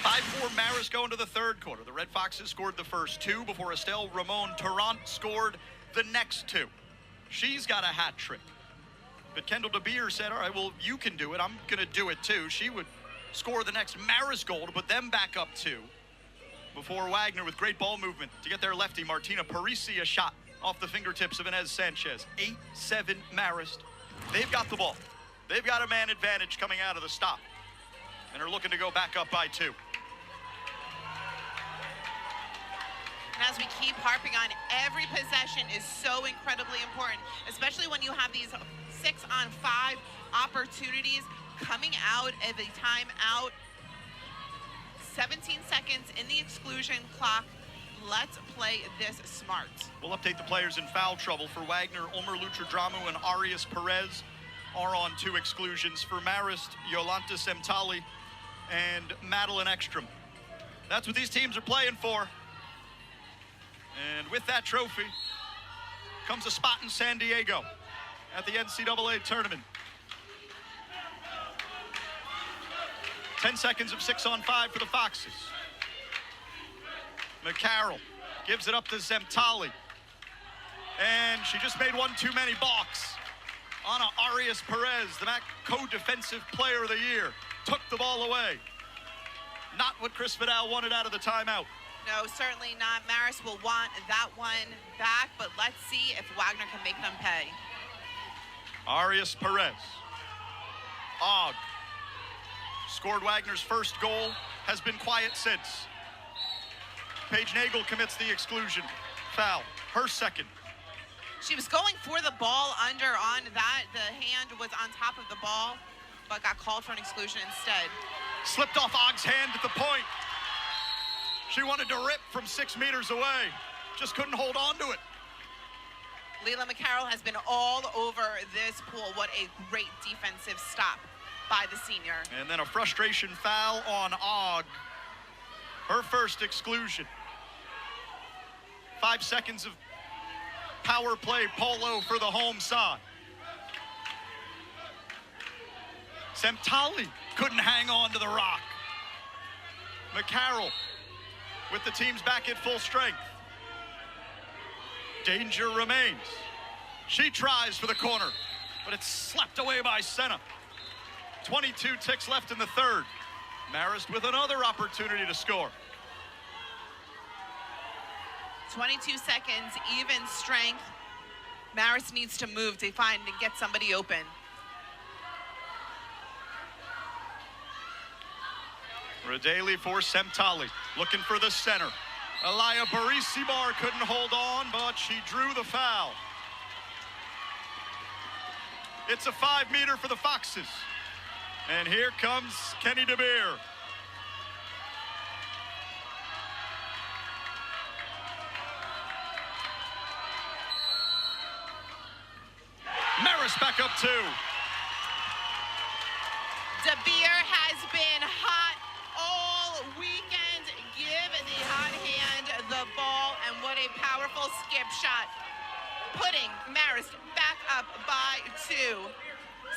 5-4 Marist going to the 3rd quarter. The Red Foxes scored the first 2 before Estelle Ramon Turan scored the next 2. She's got a hat trick. But Kendall De Beer said, all right, well, you can do it. I'm going to do it too. She would score the next Marist goal to put them back up 2 before Wagner with great ball movement to get their lefty Martina Parisi a shot off the fingertips of Inez Sanchez. 8-7 Marist. They've got the ball. They've got a man advantage coming out of the stop and are looking to go back up by 2. And as we keep harping on, every possession is so incredibly important, especially when you have these 6-on-5 opportunities coming out of a timeout. 17 seconds in the exclusion clock. Let's play this smart. We'll update the players in foul trouble. For Wagner, Ulmer Lutradramo and Arias Perez are on 2 exclusions. For Marist, Yolanta Semtali and Madeline Ekstrom. That's what these teams are playing for. And with that trophy comes a spot in San Diego at the NCAA tournament. 10 seconds of 6-on-5 for the Foxes. McCarroll gives it up to Zemtali. And she just made one too many balks. Ana Arias Perez, the MAAC co-defensive player of the year, took the ball away. Not what Chris Vidal wanted out of the timeout. No, certainly not. Marist will want that one back, but let's see if Wagner can make them pay. Arias Perez. Og scored Wagner's first goal, has been quiet since. Paige Nagel commits the exclusion foul, her second. She was going for the ball under on that. The hand was on top of the ball, but got called for an exclusion instead. Slipped off Og's hand at the point. She wanted to rip from 6 meters away. Just couldn't hold on to it. Leila McCarroll has been all over this pool. What a great defensive stop by the senior. And then a frustration foul on Og. Her first exclusion. 5 seconds of power play, Polo for the home side. Semtali couldn't hang on to the rock. McCarroll with the teams back at full strength. Danger remains. She tries for the corner, but it's slapped away by Senna. 22 ticks left in the third. Marist with another opportunity to score. 22 seconds, even strength. Marist needs to move to find and get somebody open. Radeli for Semtali, looking for the center. Alaya Barisibar couldn't hold on, but she drew the foul. It's a 5-meter for the Foxes. And here comes Kenny DeBeer. Marist back up 2. DeBeer has been hot all weekend. Give the hot hand the ball, and what a powerful skip shot. Putting Marist back up by 2.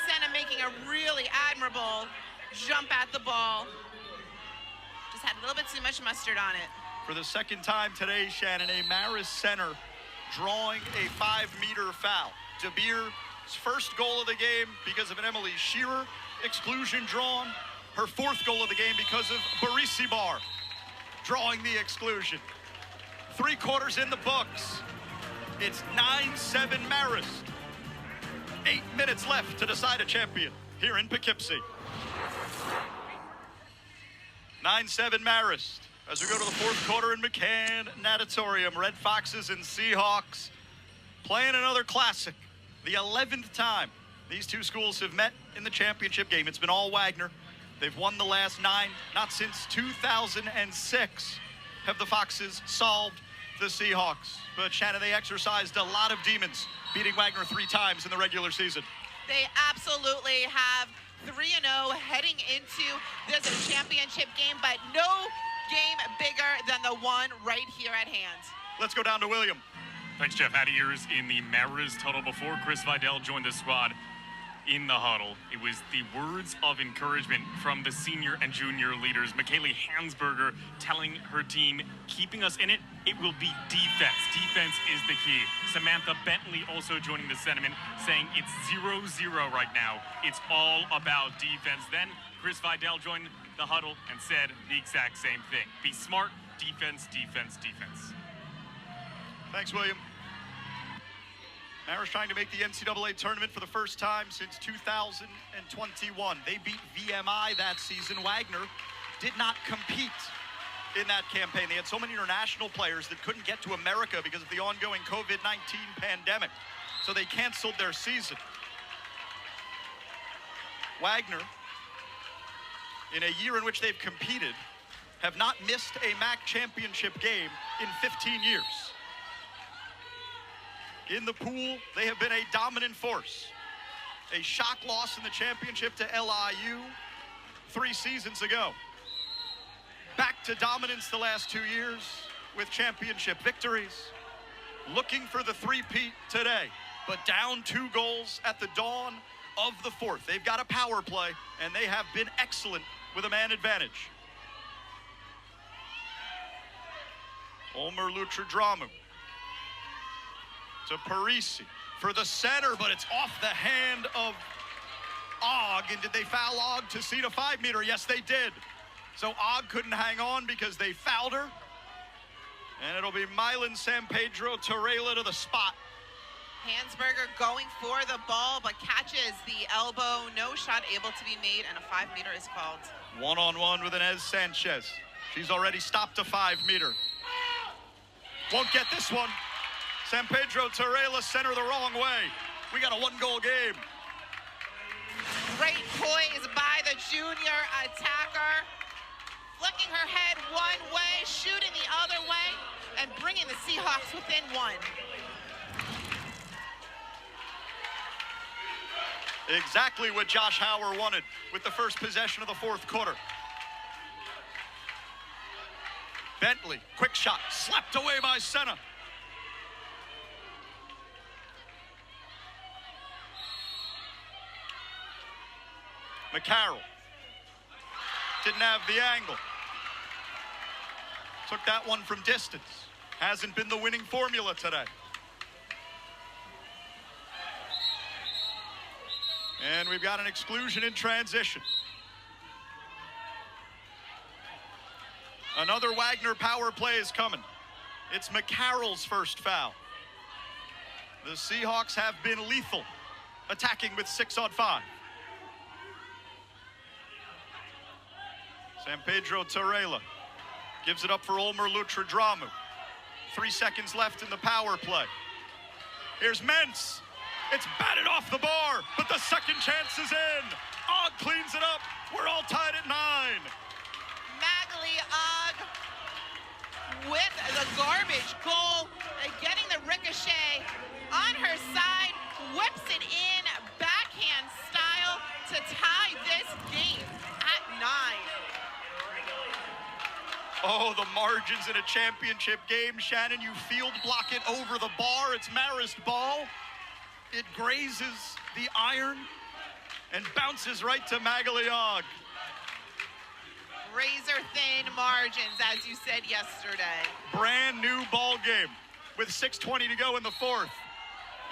Senna making a really admirable jump at the ball. Just had a little bit too much mustard on it. For the second time today, Shannon, a Marist center drawing a 5-meter foul. DeBeer's first goal of the game because of an Emily Shearer exclusion drawn. Her 4th goal of the game because of Barisibar drawing the exclusion. 3 quarters in the books. It's 9-7 Marist. 8 minutes left to decide a champion here in Poughkeepsie. 9-7 Marist. As we go to the 4th quarter in McCann Natatorium, Red Foxes and Seahawks playing another classic. The 11th time these two schools have met in the championship game. It's been all Wagner. They've won the last 9. Not since 2006 have the Foxes solved the Seahawks. But Shannon, they exercised a lot of demons, beating Wagner 3 times in the regular season. They absolutely have 3-0 heading into this championship game, but no game bigger than the one right here at hand. Let's go down to William. Thanks, Jeff. Had ears in the Marist huddle before Chris Vidal joined the squad in the huddle. It was the words of encouragement from the senior and junior leaders. Michaeli Hansberger telling her team, keeping us in it, it will be defense. Defense is the key. Samantha Bentley also joining the sentiment, saying it's 0-0 right now. It's all about defense. Then Chris Vidal joined the huddle and said the exact same thing. Be smart, defense, defense, defense. Thanks, William. Marist trying to make the NCAA tournament for the first time since 2021. They beat VMI that season. Wagner did not compete in that campaign. They had so many international players that couldn't get to America because of the ongoing COVID-19 pandemic. So they canceled their season. Wagner, in a year in which they've competed, have not missed a MAAC championship game in 15 years. In the pool, they have been a dominant force. A shock loss in the championship to LIU 3 seasons ago. Back to dominance the last 2 years with championship victories. Looking for the three-peat today, but down 2 goals at the dawn of the 4th. They've got a power play, and they have been excellent with a man advantage. Omer Lutradramu. to Parisi for the center, but it's off the hand of Og. And did they foul Og to seat a 5-meter? Yes, they did. So Og couldn't hang on because they fouled her. And it'll be Mylan San Pedro Torrela to the spot. Hansberger going for the ball, but catches the elbow. No shot able to be made, and a 5-meter is called. One-on-one with Inez Sanchez. She's already stopped a 5-meter. Won't get this one. San Pedro Torrela center the wrong way. We got a 1-goal game. Great poise by the junior attacker. Flicking her head one way, shooting the other way, and bringing the Seahawks within 1. Exactly what Josh Hauer wanted with the first possession of the 4th quarter. Bentley, quick shot, slapped away by Senna. McCarroll didn't have the angle. Took that one from distance. Hasn't been the winning formula today. And we've got an exclusion in transition. Another Wagner power play is coming. It's McCarroll's first foul. The Seahawks have been lethal, attacking with 6-on-5. San Pedro Torrela gives it up for Olmer Lutradramu. 3 seconds left in the power play. Here's Mentz. It's batted off the bar, but the second chance is in. Og cleans it up. We're all tied at 9. Magali Og with the garbage goal, and getting the ricochet on her side, whips it in backhand style to tie this game at 9. Oh, the margins in a championship game. Shannon, you field block it over the bar. It's Marist ball. It grazes the iron and bounces right to Magali Og. Razor-thin margins, as you said yesterday. Brand new ball game with 6:20 to go in the 4th.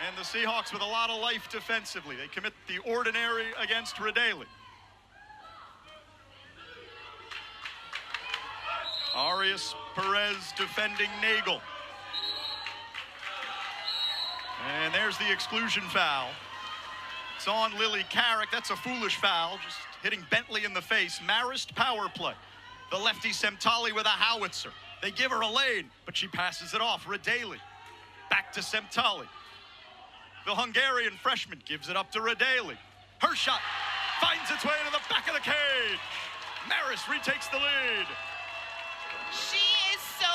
And the Seahawks with a lot of life defensively. They commit the ordinary against Radaley. Arias Perez defending Nagel. And there's the exclusion foul. It's on Lily Carrick. That's a foolish foul, just hitting Bentley in the face. Marist power play. The lefty Semtali with a howitzer. They give her a lane, but she passes it off. Radaley back to Semtali. The Hungarian freshman gives it up to Radaley. Her shot finds its way to the back of the cage. Marist retakes the lead. She is so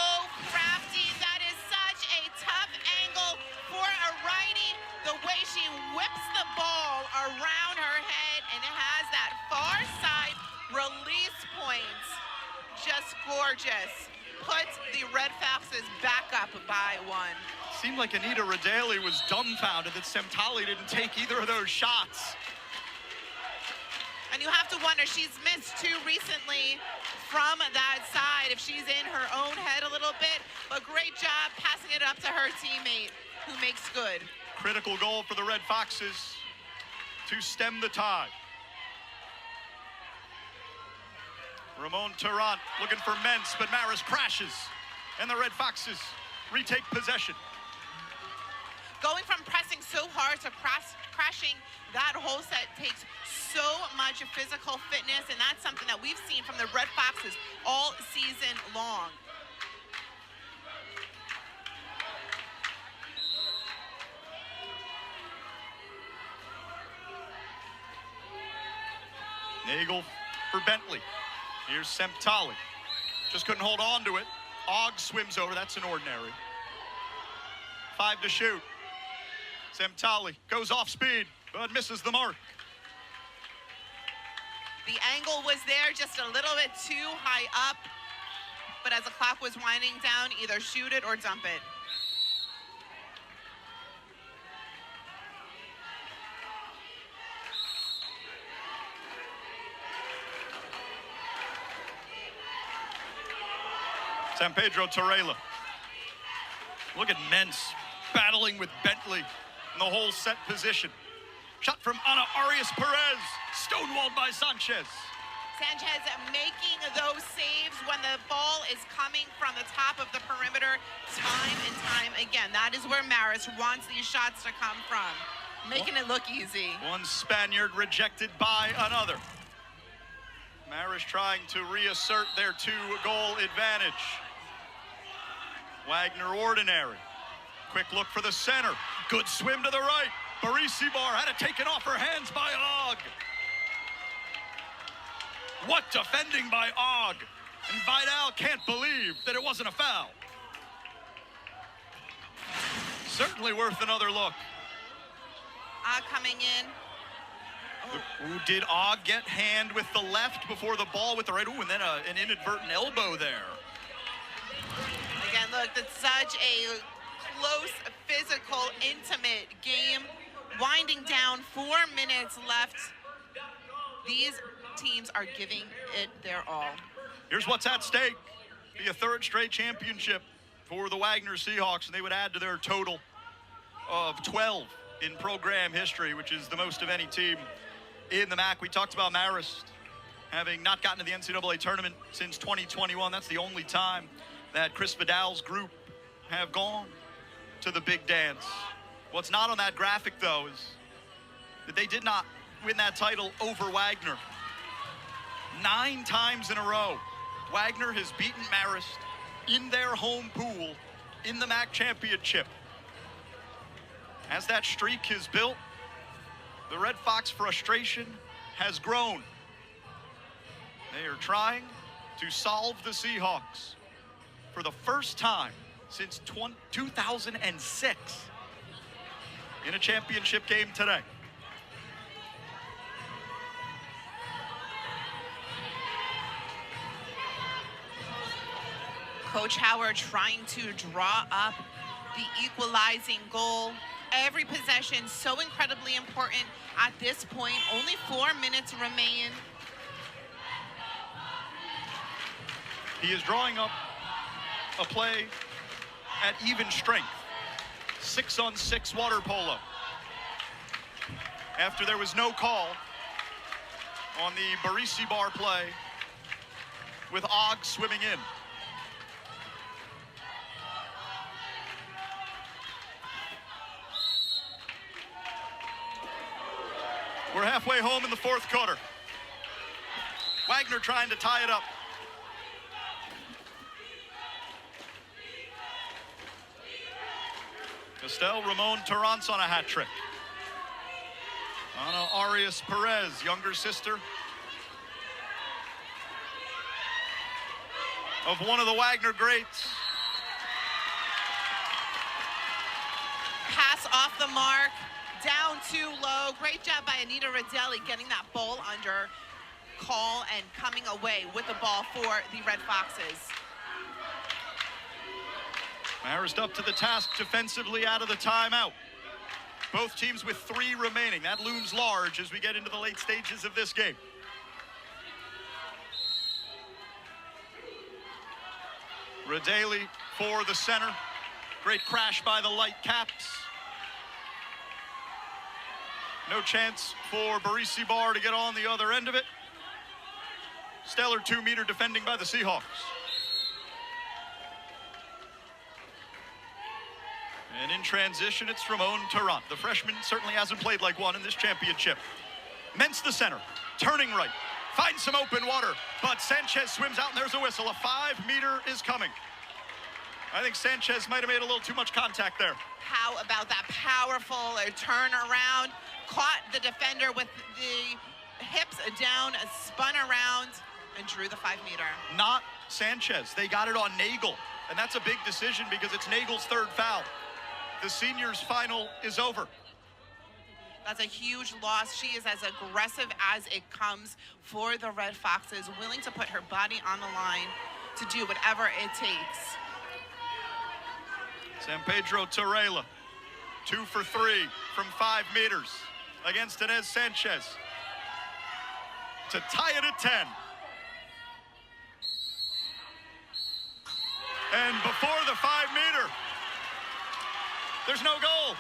crafty. That is such a tough angle for a righty. The way she whips the ball around her head and has that far side release point. Just gorgeous. Puts the Red Foxes back up by 1. Seemed like Anita Radaley was dumbfounded that Semtali didn't take either of those shots. And you have to wonder, she's missed 2 recently from that side, if she's in her own head a little bit. But great job passing it up to her teammate, who makes good. Critical goal for the Red Foxes to stem the tide. Ramon Tarrant looking for Mentz, but Maris crashes. And the Red Foxes retake possession. Going from pressing so hard to crashing that whole set takes so much physical fitness, and that's something that we've seen from the Red Foxes all season long. Nagel for Bentley. Here's Semtali. Just couldn't hold on to it. Og swims over. That's an ordinary. 5 to shoot. Semtali goes off speed, but misses the mark. The angle was there, just a little bit too high up. But as the clock was winding down, either shoot it or dump it. San Pedro Torrela. Look at Mentz battling with Bentley in the whole set position. Shot from Ana Arias Perez, stonewalled by Sanchez. Sanchez making those saves when the ball is coming from the top of the perimeter time and time again. That is where Marist wants these shots to come from, making it look easy. One Spaniard rejected by another. Marist trying to reassert their 2-goal advantage. Wagner ordinary. Quick look for the center. Good swim to the right. Barisibar had it taken off her hands by Og. What defending by Og. And Vidal can't believe that it wasn't a foul. Certainly worth another look. Coming in. Ooh, did Og get hand with the left before the ball with the right? Ooh, and then an inadvertent elbow there. Again, look, that's such a close, physical, intimate game. Winding down, 4 minutes left. These teams are giving it their all. Here's what's at stake. Be a 3rd straight championship for the Wagner Seahawks, and they would add to their total of 12 in program history, which is the most of any team in the MAAC. We talked about Marist having not gotten to the NCAA tournament since 2021. That's the only time that Chris Vidal's group have gone to the big dance. What's not on that graphic, though, is that they did not win that title over Wagner. 9 times in a row, Wagner has beaten Marist in their home pool in the MAAC championship. As that streak is built, the Red Fox frustration has grown. They are trying to solve the Seahawks for the first time since 2006 in a championship game today. Coach Howard trying to draw up the equalizing goal. Every possession so incredibly important at this point. Only 4 minutes remain. He is drawing up a play at even strength. 6-on-6 water polo. After there was no call on the Barisibar play with Og swimming in. We're halfway home in the 4th quarter. Wagner trying to tie it up. Estelle Ramon Torrance on a hat trick. Ana Arias Perez, younger sister of one of the Wagner greats. Pass off the mark, down too low. Great job by Anita Rodelli getting that ball under call and coming away with the ball for the Red Foxes. Marist up to the task defensively out of the timeout. Both teams with 3 remaining. That looms large as we get into the late stages of this game. Rodelli for the center. Great crash by the light caps. No chance for Barisibar to get on the other end of it. Stellar 2-meter defending by the Seahawks. And in transition, it's Ramon Tarrant. The freshman certainly hasn't played like one in this championship. Ments the center, turning right, finds some open water, but Sanchez swims out and there's a whistle. A 5-meter is coming. I think Sanchez might have made a little too much contact there. How about that powerful turnaround? Caught the defender with the hips down, spun around, and drew the 5-meter. Not Sanchez. They got it on Nagel, and that's a big decision because it's Nagel's 3rd foul. The senior's final is over. That's a huge loss. She is as aggressive as it comes for the Red Foxes, willing to put her body on the line to do whatever it takes. San Pedro Torreira, 2 for 3 from 5 meters against Inez Sanchez to tie it at 10. And before the 5-meter, There's no goal.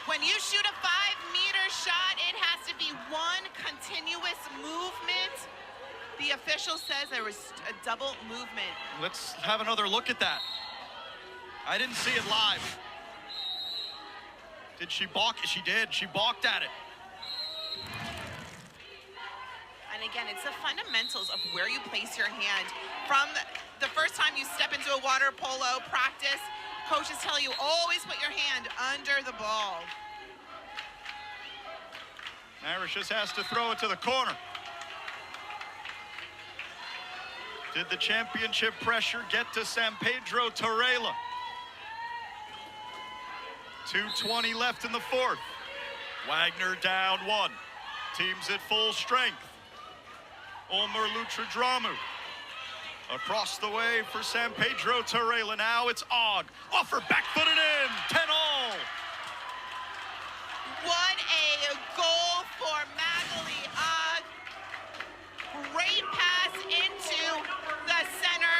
When you shoot a 5-meter shot, it has to be one continuous movement. The official says there was a double movement. Let's have another look at that. I didn't see it live. Did she balk? She did. She balked at it. And again, it's the fundamentals of where you place your hand. From the first time you step into a water polo practice, coaches tell you always put your hand under the ball. Marist just has to throw it to the corner. Did the championship pressure get to San Pedro Torrella? 2:20 left in the fourth. Wagner down 1. Team's at full strength. Ulmer Lutradramu across the way for San Pedro Torrella. Now it's Og. Offer back-footed in. 10-all. What a goal for Magali Og. Great pass into the center.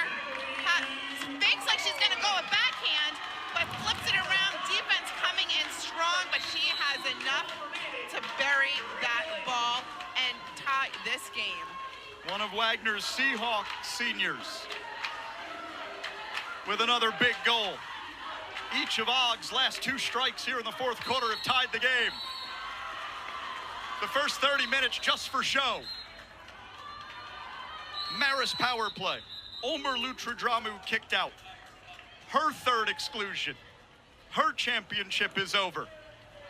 Thinks like she's gonna go a backhand, but flips it around. Defense coming in strong, but she has enough to bury that ball and tie this game. One of Wagner's Seahawk seniors with another big goal. Each of Og's last 2 strikes here in the fourth quarter have tied the game. The first 30 minutes just for show. Marist power play. Ulmer Lutradramu kicked out. Her 3rd exclusion. Her championship is over.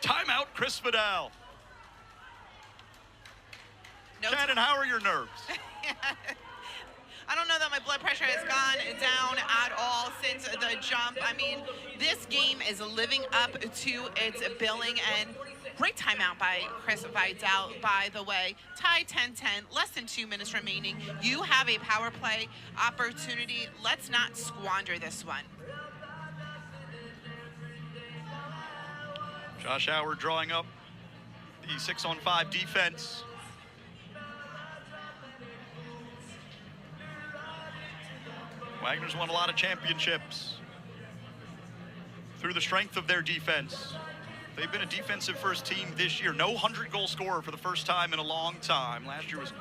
Timeout, Chris Vidal. No Shannon, how are your nerves? I don't know that my blood pressure has gone down at all since the jump. I mean, this game is living up to its billing, and great timeout by Chris Vidal, by the way. Tie 10-10, less than 2 minutes remaining. You have a power play opportunity. Let's not squander this one. Josh Howard drawing up the 6-on-5 defense. Wagner's won a lot of championships through the strength of their defense. They've been a defensive first team this year. No 100-goal scorer for the first time in a long time. Last year was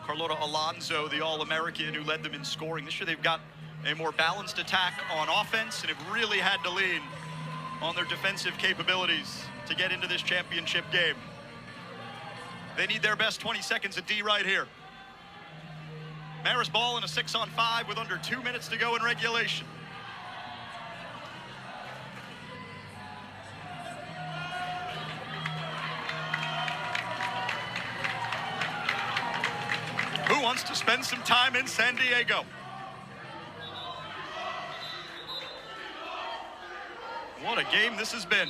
Carlota Alonso, the All-American, who led them in scoring. This year they've got a more balanced attack on offense and have really had to lean on their defensive capabilities to get into this championship game. They need their best 20 seconds at D right here. Marist ball in a 6-on-5 with under 2 minutes to go in regulation. Who wants to spend some time in San Diego? What a game this has been.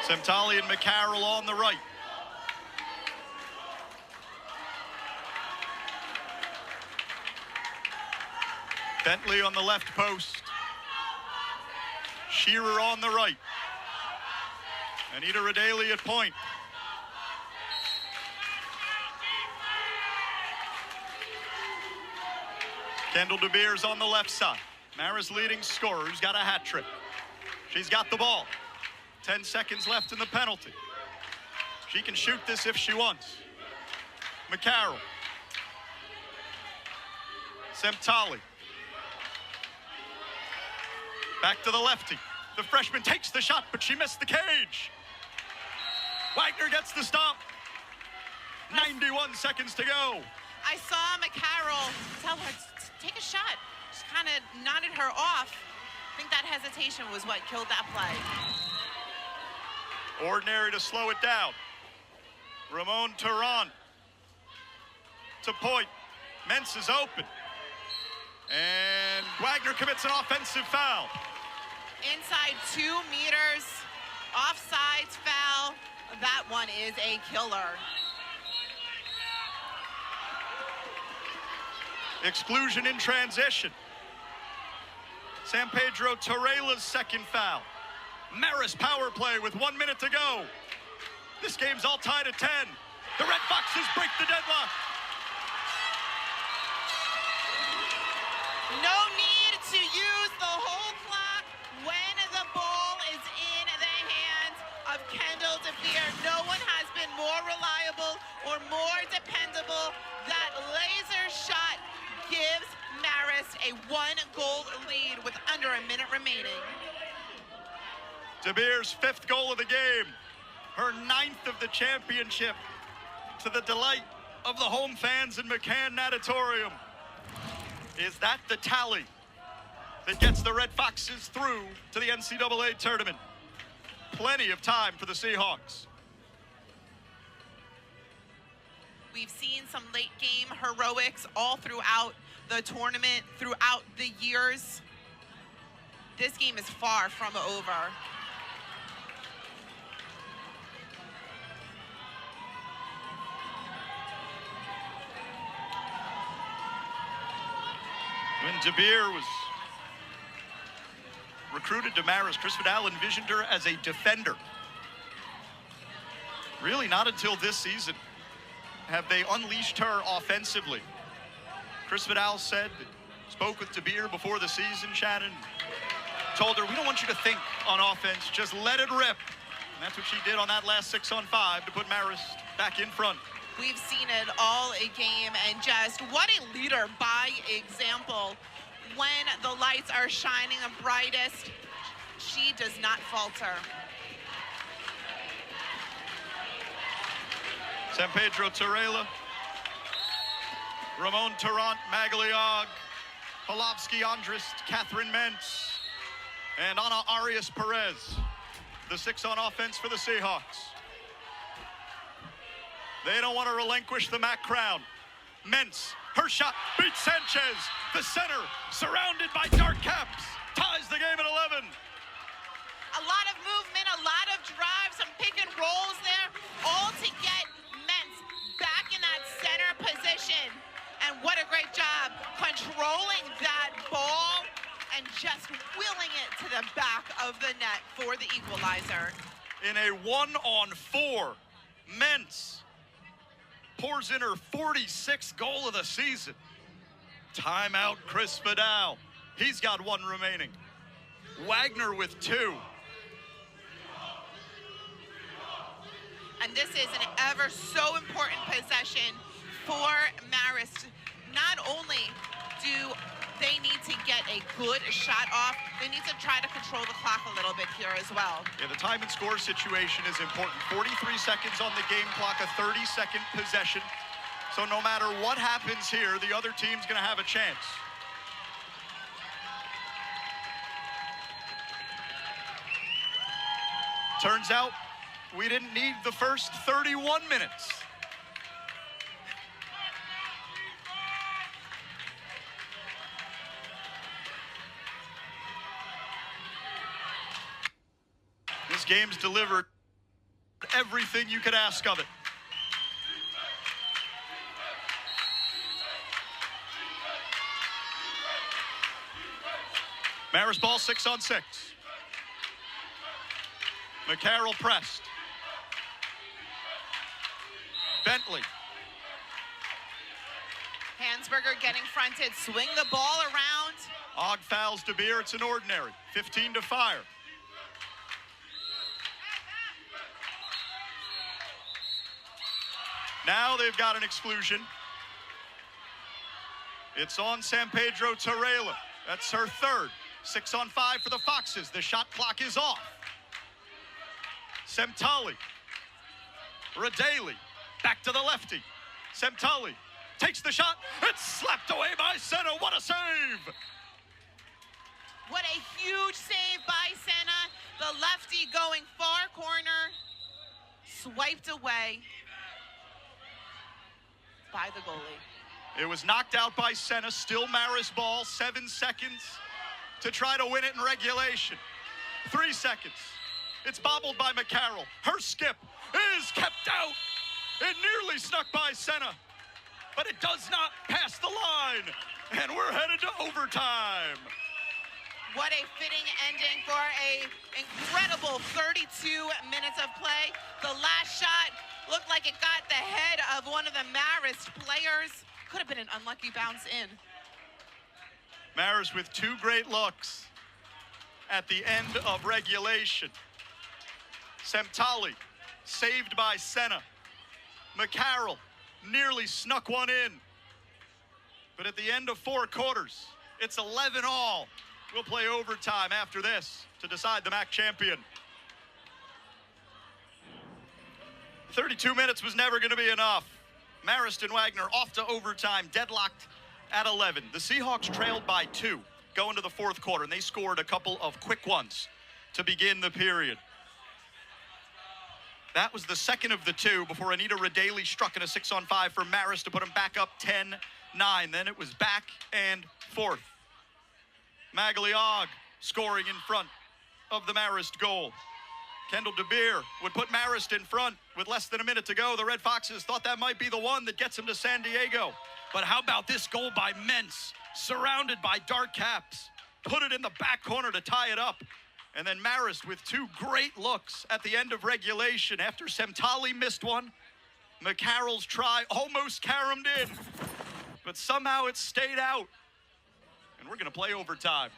Semtali and McCarroll on the right. Bentley on the left post. Shearer on the right. Anita Radaley at point. Kendall De Beers on the left side. Mara's leading scorer, who's got a hat trick. She's got the ball. 10 seconds left in the penalty. She can shoot this if she wants. McCarroll. Semtali. Back to the lefty. The freshman takes the shot, but she missed the cage. Wagner gets the stop. 91 seconds to go. I saw McCarroll tell her to take a shot. Just kind of nodded her off. I think that hesitation was what killed that play. Ordinary to slow it down. Ramon Turan to point. Mens is open. And Wagner commits an offensive foul. Inside 2 meters, offsides foul. That one is a killer. Exclusion in transition. San Pedro Torrella's second foul. Marist power play with 1 minute to go. This game's all tied at 10. The Red Foxes break the deadlock. No need more reliable or more dependable. That laser shot gives Marist a 1-goal lead with under a minute remaining. De Beer's 5th goal of the game, her 9th of the championship, to the delight of the home fans in McCann Natatorium. Is that the tally that gets the Red Foxes through to the NCAA tournament? Plenty of time for the Seahawks. We've seen some late game heroics all throughout the tournament, throughout the years. This game is far from over. When De Beer was recruited to Marist, Chris Vidal envisioned her as a defender. Really not until this season have they unleashed her offensively. Chris Vidal spoke with De Beer before the season, Shannon, told her, we don't want you to think on offense, just let it rip. And that's what she did on that last 6-on-5 to put Marist back in front. We've seen it all a game, and just what a leader by example. When the lights are shining the brightest, she does not falter. San Pedro Torrella, Ramon Tarrant, Magliog, Polovsky Andrist, Catherine Mentz, and Ana Arias Perez, the 6 on offense for the Seahawks. They don't want to relinquish the MAAC crown. Mentz, her shot beats Sanchez. The center, surrounded by dark caps, ties the game at 11. A lot of movement, a lot of drive, some pick and rolls there, all to get Mentz back in that center position. And what a great job controlling that ball and just willing it to the back of the net for the equalizer. In a 1-on-4, Mentz pours in her 46th goal of the season. Timeout, Chris Vidal. He's got 1 remaining. Wagner with 2. And this is an ever so important possession for Marist. Not only do they need to get a good shot off, they need to try to control the clock a little bit here as well. Yeah, the time and score situation is important. 43 seconds on the game clock, a 30-second possession. So no matter what happens here, the other team's gonna have a chance. Turns out we didn't need the first 31 minutes. This game's delivered everything you could ask of it. Marist ball 6-on-6. McCarroll pressed. Bentley. Hansberger getting fronted, swing the ball around. Og fouls De Beer, it's an ordinary. 15 to fire. Now they've got an exclusion. It's on San Pedro Torrella. That's her 3rd. 6-on-5 for the Foxes. The shot clock is off. Semtali. Radaley. Back to the lefty. Semtali takes the shot. It's slapped away by Senna. What a save! What a huge save by Senna. The lefty going far corner. Swiped away by the goalie. It was knocked out by Senna. Still Marist ball. 7 seconds to try to win it in regulation. 3 seconds. It's bobbled by McCarroll. Her skip is kept out. It nearly snuck by Senna, but it does not pass the line. And we're headed to overtime. What a fitting ending for a incredible 32 minutes of play. The last shot looked like it got the head of one of the Marist players. Could have been an unlucky bounce in. Marist with 2 great looks at the end of regulation. Semtali saved by Senna. McCarroll nearly snuck one in. But at the end of 4 quarters, it's 11-all. We'll play overtime after this to decide the MAAC champion. 32 minutes was never going to be enough. Marist and Wagner off to overtime, deadlocked at 11. The Seahawks trailed by 2 going to the 4th quarter, and they scored a couple of quick ones to begin the period. That was the second of the 2 before Anita Radaley struck in a 6-on-5 for Marist to put him back up 10-9. Then it was back and forth. Magliog scoring in front of the Marist goal. Kendall DeBeer would put Marist in front with less than a minute to go. The Red Foxes thought that might be the one that gets him to San Diego. But how about this goal by Mentz, surrounded by dark caps? Put it in the back corner to tie it up. And then Marist with 2 great looks at the end of regulation after Semtali missed one. McCarroll's try almost caromed in, but somehow it stayed out. And we're going to play overtime.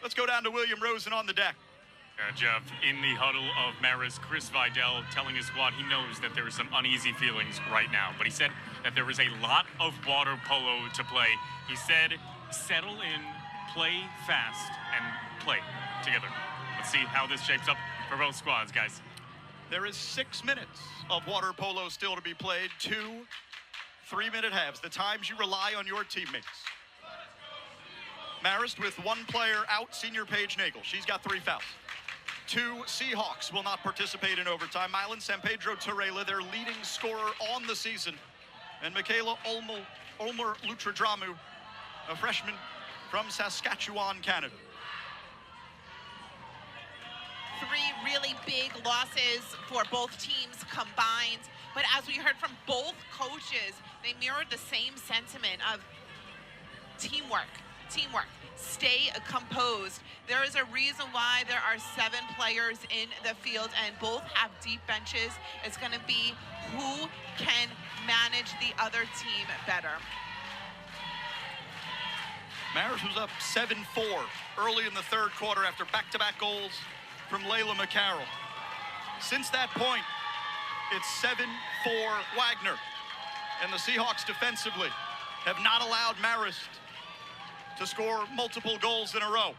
Let's go down to William Rosen on the deck. Jeff, in the huddle of Marist, Chris Vidal telling his squad he knows that there are some uneasy feelings right now, but he said that there is a lot of water polo to play. He said, settle in, play fast, and play together. Let's see how this shapes up for both squads, guys. There is 6 minutes of water polo still to be played. 2 3-minute halves, the times you rely on your teammates. Marist with 1 player out, senior Paige Nagel. She's got 3 fouls. 2 Seahawks will not participate in overtime. Mylan San Pedro Torreira, their leading scorer on the season. And Michaela Ulmer Lutradramu, a freshman from Saskatchewan, Canada. 3 really big losses for both teams combined. But as we heard from both coaches, they mirrored the same sentiment of teamwork. Stay composed. There is a reason why there are 7 players in the field and both have deep benches. It's going to be who can manage the other team better. Marist was up 7-4 early in the 3rd quarter after back-to-back goals from Layla McCarroll. Since that point, it's 7-4 Wagner. And the Seahawks defensively have not allowed Marist to score multiple goals in a row.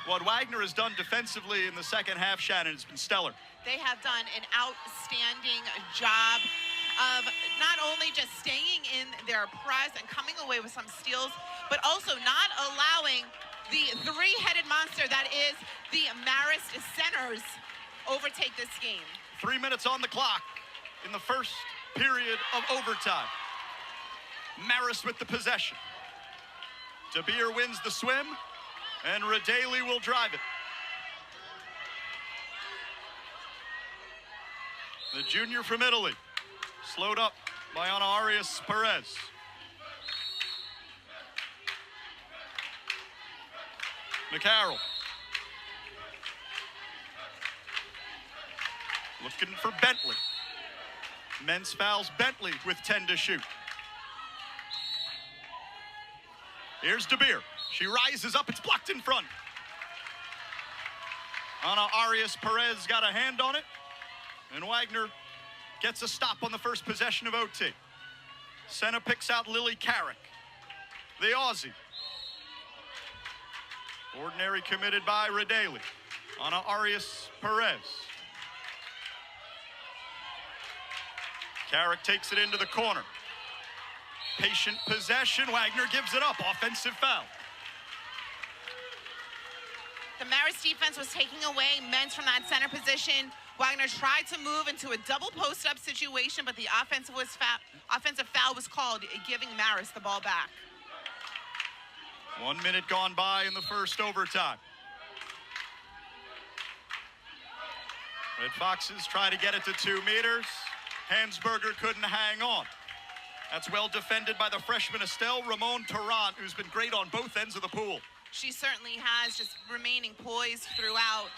What Wagner has done defensively in the second half, Shannon, has been stellar. They have done an outstanding job of not only just staying in their press and coming away with some steals, but also not allowing the 3-headed monster that is the Marist centers overtake this game. 3 minutes on the clock in the first period of overtime. Marist with the possession. DeBeer wins the swim, and Radaley will drive it. The junior from Italy, slowed up by Ana Arias Perez. McCarroll. Looking for Bentley. Mentz fouls Bentley with 10 to shoot. Here's DeBeer. She rises up, it's blocked in front. Ana Arias Perez got a hand on it, and Wagner gets a stop on the first possession of OT. Senna picks out Lily Carrick, the Aussie. Ordinary committed by Radaley. Ana Arias Perez. Carrick takes it into the corner. Patient possession, Wagner gives it up, offensive foul. The Marist defense was taking away Mentz from that center position. Wagner tried to move into a double post-up situation, but the offensive foul was called, giving Marist the ball back. 1 minute gone by in the first overtime. Red Foxes try to get it to 2 meters. Hansberger couldn't hang on. That's well defended by the freshman Estelle Ramon Tarrant, who's been great on both ends of the pool. She certainly has, just remaining poised throughout.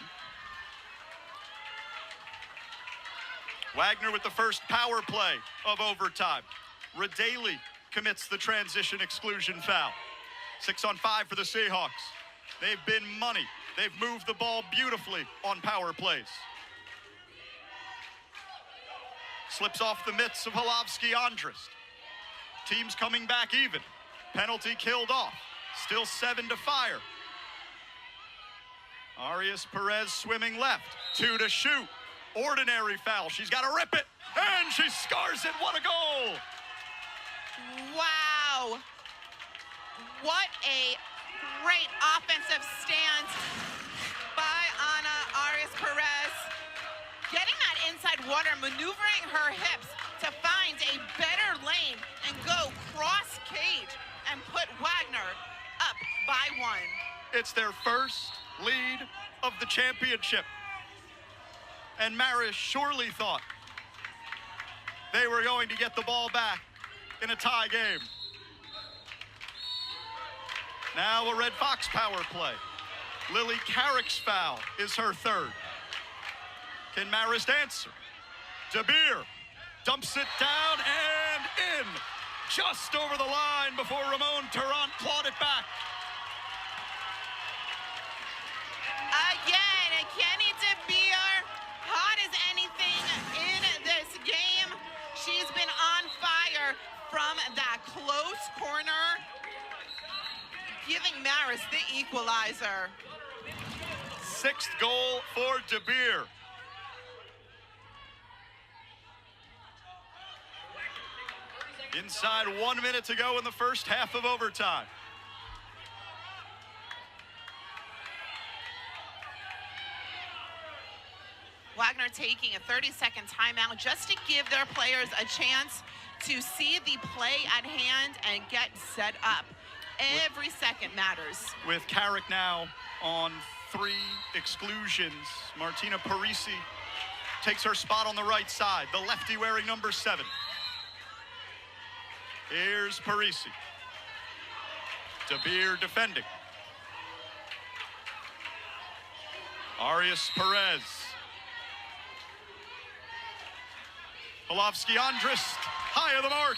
Wagner with the first power play of overtime. Radaley commits the transition exclusion foul. 6 on 5 for the Seahawks. They've been money. They've moved the ball beautifully on power plays. Slips off the mitts of Andrist. Teams coming back even. Penalty killed off. Still 7 to fire. Arias Perez swimming left. 2 to shoot. Ordinary foul. She's got to rip it. And she scars it. What a goal. Wow. What a great offensive stance by Arias Perez. Getting that inside water, maneuvering her hips to find a better lane and go cross cage and put Wagner up by 1. It's their first lead of the championship. And Marist surely thought they were going to get the ball back in a tie game. Now a Red Fox power play. Lily Carrick's foul is her 3rd. Can Marist answer? De Beer dumps it down and in. Just over the line before Ramon Tarrant clawed it back. Again, Kenny De Beer, hot as anything in this game. She's been on fire from that close corner, giving Marist the equalizer. 6th goal for De Beer. Inside 1 minute to go in the first half of overtime. Wagner taking a 30-second timeout just to give their players a chance to see the play at hand and get set up. Every second matters. With Carrick now on 3 exclusions, Martina Parisi takes her spot on the right side, the lefty wearing number 7. Here's Parisi. De Beer defending. Arias Perez. Andrist, high of the mark.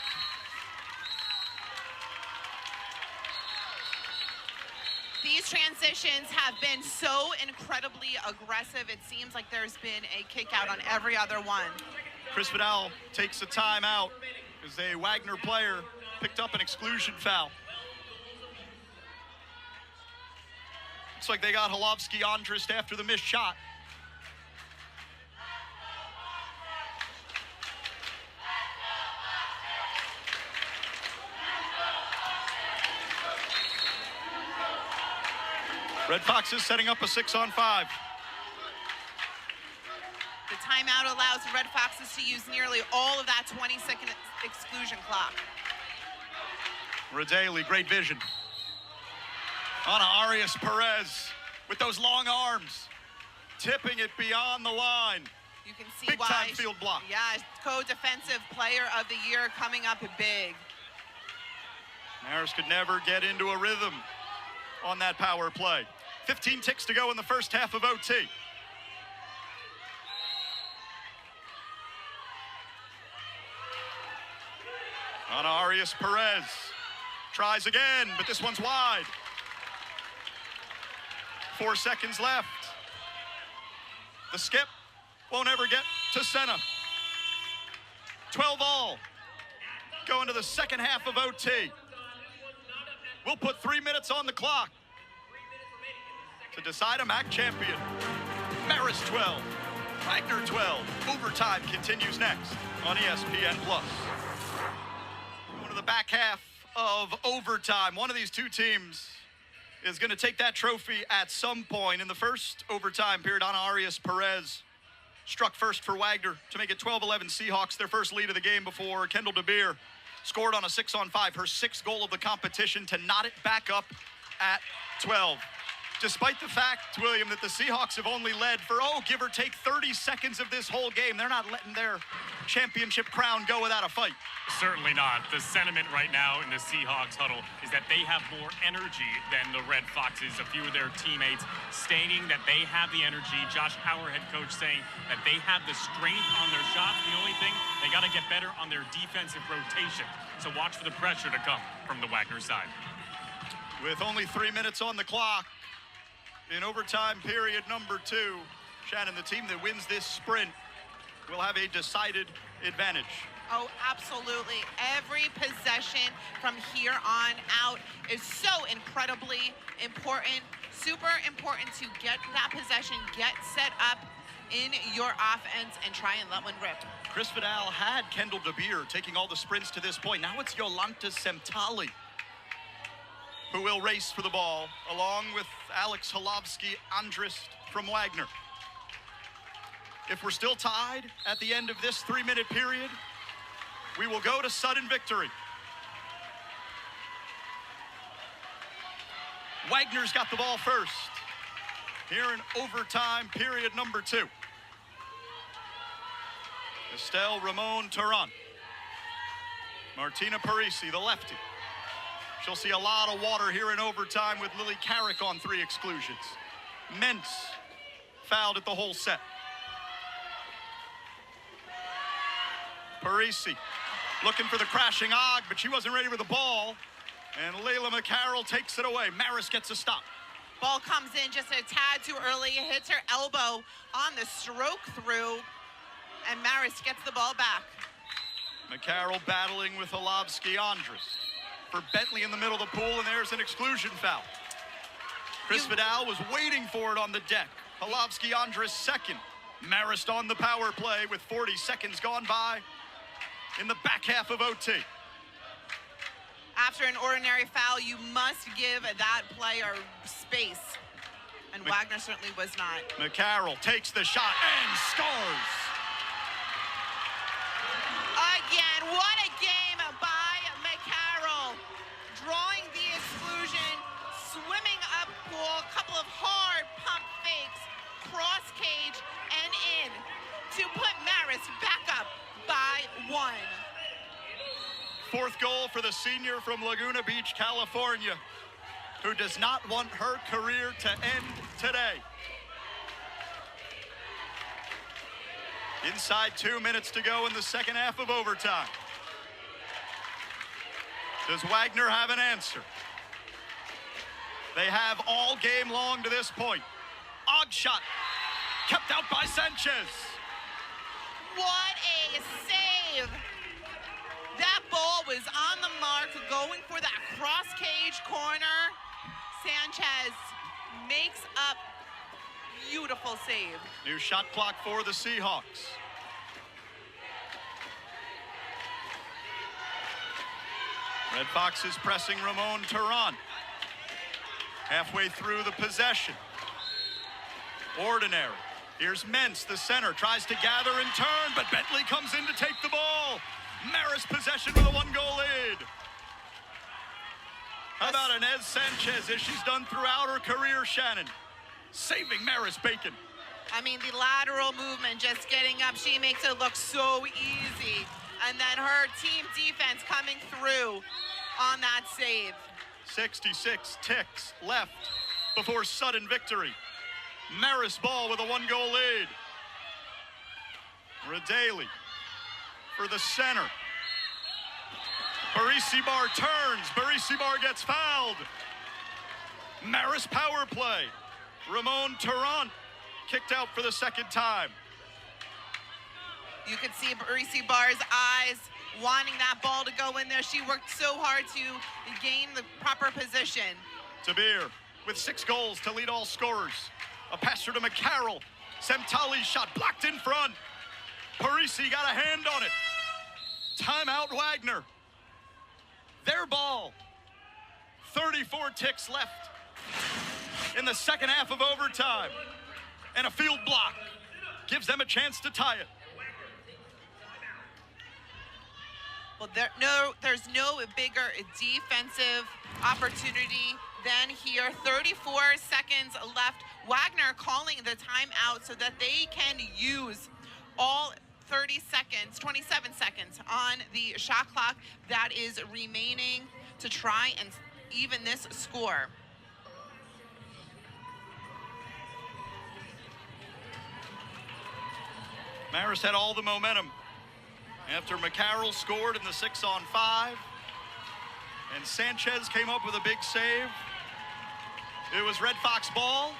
These transitions have been so incredibly aggressive. It seems like there's been a kick out on every other one. Chris Vidal takes a timeout as a Wagner player picked up an exclusion foul. Looks like they got Andrist after the missed shot. Red Foxes setting up a 6-on-5. The timeout allows the Red Foxes to use nearly all of that 20-second exclusion clock. Radaley, great vision. On Arias Perez with those long arms, tipping it beyond the line. You can see Big why. time field block. Yeah, co-defensive player of the year coming up big. Marist could never get into a rhythm on that power play. 15 ticks to go in the first half of OT. On Arias Perez. Tries again, but this one's wide. 4 seconds left. The skip won't ever get to Senna. 12 all. Going to the second half of OT. We'll put 3 minutes on the clock to decide a MAAC champion. Marist 12, Wagner 12. Overtime continues next on ESPN+. Going to the back half of overtime. One of these two teams is going to take that trophy at some point. In the first overtime period, Ana Arias Perez struck first for Wagner to make it 12-11 Seahawks, their first lead of the game before Kendall De Beer scored on a 6-on-5, her 6th goal of the competition to knot it back up at 12. Despite the fact, William, that the Seahawks have only led for, give or take 30 seconds of this whole game, they're not letting their championship crown go without a fight. Certainly not. The sentiment right now in the Seahawks huddle is that they have more energy than the Red Foxes. A few of their teammates stating that they have the energy. Josh Hauer, head coach, saying that they have the strength on their shots. The only thing, they got to get better on their defensive rotation. So watch for the pressure to come from the Wagner side. With only 3 minutes on the clock in overtime period number 2, Shannon, the team that wins this sprint will have a decided advantage. Oh, absolutely. Every possession from here on out is so incredibly important. Super important to get that possession, get set up in your offense, and try and let one rip. Chris Vidal had Kendall DeBeer taking all the sprints to this point. Now it's Jolanta Semtali who will race for the ball, along with Alex Holovsky-Andrist from Wagner. If we're still tied at the end of this 3-minute period, we will go to sudden victory. Wagner's got the ball first here in overtime, period number 2. Estelle Ramon Turan. Martina Parisi, the lefty. She'll see a lot of water here in overtime with Lily Carrick on 3 exclusions. Mentz fouled at the whole set. Parisi looking for the crashing Og, but she wasn't ready for the ball. And Layla McCarroll takes it away. Marist gets a stop. Ball comes in just a tad too early, hits her elbow on the stroke through, and Marist gets the ball back. McCarroll battling with Holovsky-Andrist. For Bentley in the middle of the pool, and there's an exclusion foul. Chris Vidal was waiting for it on the deck. Holovsky-Andrist second. Marist on the power play with 40 seconds gone by in the back half of OT. After an ordinary foul, you must give that player space, and Wagner certainly was not. McCarroll takes the shot and scores. Again, what a game by McCarroll. Drawing the exclusion, swimming up pool, a couple of hard pump fakes, cross cage and in to put Marist back up by 1. 4th goal for the senior from Laguna Beach, California, who does not want her career to end today. Inside 2 minutes to go in the second half of overtime. Does Wagner have an answer? They have all game long to this point. Og shot, kept out by Sanchez. What a save! That ball was on the mark, going for that cross cage corner. Sanchez makes up, beautiful save. New shot clock for the Seahawks. Red Foxes pressing Ramon Turan. Halfway through the possession. Ordinary. Here's Mentz, the center, tries to gather and turn, but Bentley comes in to take the ball. Marist possession with a 1-goal lead. How about Inez Sanchez, as she's done throughout her career, Shannon? Saving Marist Bacon. I mean, the lateral movement, just getting up, she makes it look so easy. And then her team defense coming through on that save. 66 ticks left before sudden victory. Marist ball with a 1-goal lead. Radaley for the center. Barisi Bar turns. Barisi Bar gets fouled. Marist power play. Ramon Turan kicked out for the second time. You could see Barisi Bar's eyes wanting that ball to go in there. She worked so hard to gain the proper position. Tabir with 6 goals to lead all scorers. A passer to McCarroll. Semtali's shot blocked in front. Parisi got a hand on it. Timeout Wagner. Their ball. 34 ticks left in the second half of overtime. And a field block gives them a chance to tie it. Well, there's no bigger defensive opportunity than here. 34 seconds left. Wagner calling the timeout so that they can use all 30 seconds, 27 seconds on the shot clock that is remaining to try and even this score. Marist had all the momentum after McCarroll scored in the 6-on-5, and Sanchez came up with a big save. It was Red Fox ball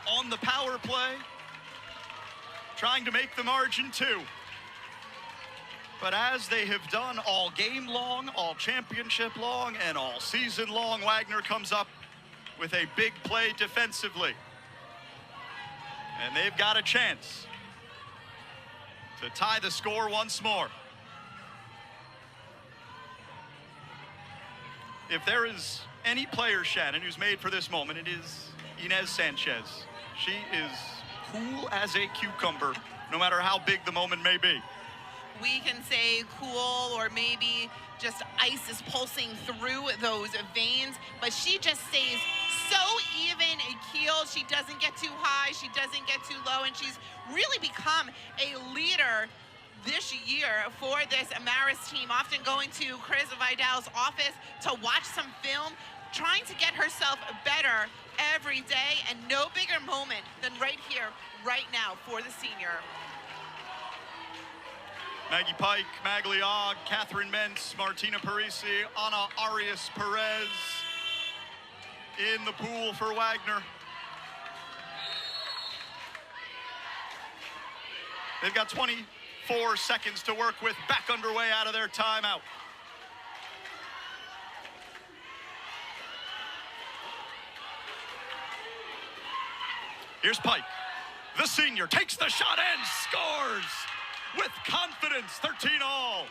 on the power play, trying to make the margin 2. But as they have done all game long, all championship long, and all season long, Wagner comes up with a big play defensively. And they've got a chance to tie the score once more. If there is any player, Shannon, who's made for this moment, it is Inez Sanchez. She is cool as a cucumber, no matter how big the moment may be. We can say cool, or maybe just ice is pulsing through those veins, but she just stays so even keeled. She doesn't get too high, she doesn't get too low, and she's really become a leader this year for this Marist team, often going to Chris Vidal's office to watch some film, trying to get herself better every day, and no bigger moment than right here, right now for the senior. Maggie Pike, Magliog, Catherine Mentz, Martina Parisi, Ana Arias Perez in the pool for Wagner. They've got 24 seconds to work with, back underway out of their timeout. Here's Pike. The senior takes the shot and scores with confidence, 13-all.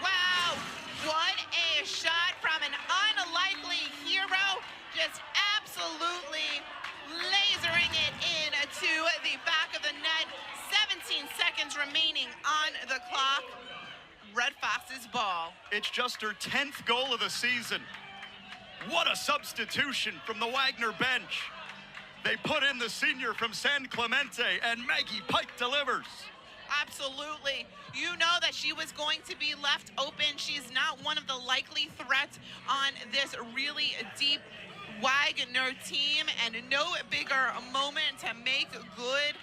Wow, what a shot from an unlikely hero, just absolutely lasering it in to the back of the net. 17 seconds remaining on the clock. Red Fox's ball. It's just her 10th goal of the season. What a substitution from the Wagner bench. They put in the senior from San Clemente, and Maggie Pike delivers. Absolutely. You know that she was going to be left open. She's not one of the likely threats on this really deep Wagner team, and no bigger moment to make good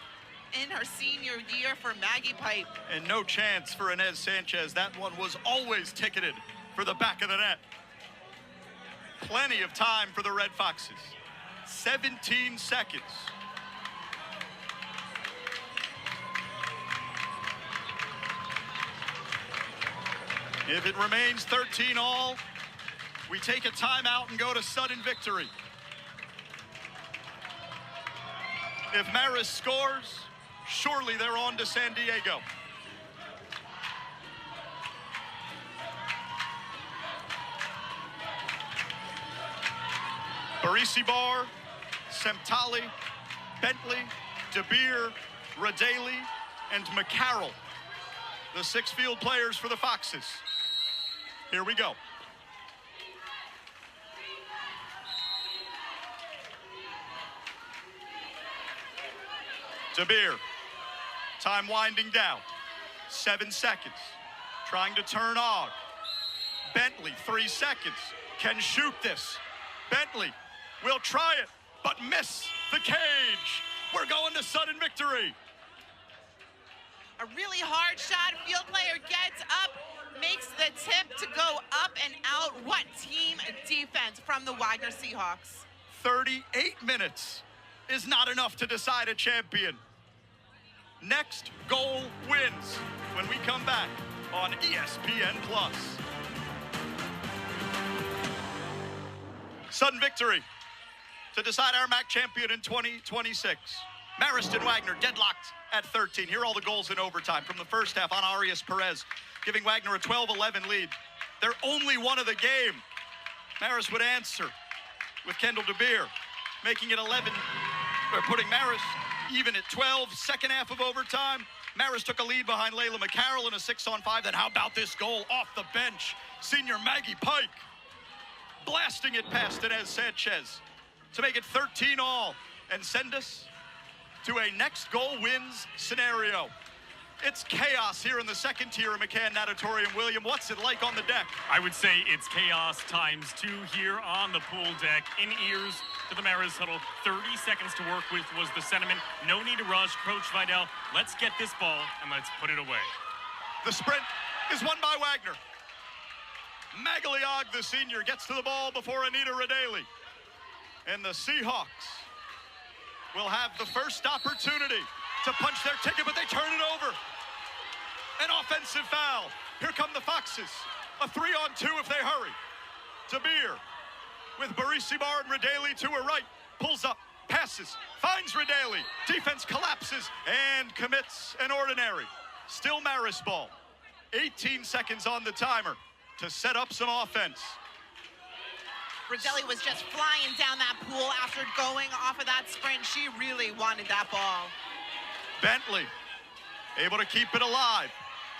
in her senior year for Maggie Pike. And no chance for Inez Sanchez. That one was always ticketed for the back of the net. Plenty of time for the Red Foxes. 17 seconds. If it remains 13-all, we take a timeout and go to sudden victory. If Marist scores, surely they're on to San Diego. Barisi Bar, Semtali, Bentley, DeBeer, Radaley, and McCarroll, the 6 field players for the Foxes. Here we go. DeBeer, time winding down. 7 seconds. Trying to turn on. Bentley, 3 seconds. Can shoot this. Bentley will try it, but miss the cage. We're going to sudden victory. A really hard shot. Field player gets up, makes the tip to go up and out. What team defense from the Wagner Seahawks. 38 minutes is not enough to decide a champion. Next goal wins when we come back on ESPN+. Sudden victory to decide our MAAC champion in 2026. Marist and Wagner deadlocked at 13. Here are all the goals in overtime from the first half on Arias Perez, giving Wagner a 12-11 lead. They're only one of the game. Marist would answer with Kendall DeBeer, making it 11, or putting Marist even at 12. Second half of overtime, Marist took a lead behind Layla McCarroll in a 6-on-5. Then how about this goal off the bench? Senior Maggie Pike blasting it past Inez Sanchez to make it 13-all and send us to a next goal wins scenario. It's chaos here in the second tier of McCann Natatorium. William, what's it like on the deck? I would say it's chaos times 2 here on the pool deck. In ears to the Marist huddle. 30 seconds to work with was the sentiment. No need to rush. Coach Vidal, let's get this ball and let's put it away. The sprint is won by Wagner. Magliog, the senior, gets to the ball before Anita Radaley. And the Seahawks will have the first opportunity to punch their ticket, but they turn it over. An offensive foul. Here come the Foxes. A 3-on-2 if they hurry. DeBeer with Barisibar and Radaley to her right. Pulls up, passes, finds Radaley. Defense collapses and commits an ordinary. Still Marist ball. 18 seconds on the timer to set up some offense. Radaley was just flying down that pool after going off of that sprint. She really wanted that ball. Bentley able to keep it alive.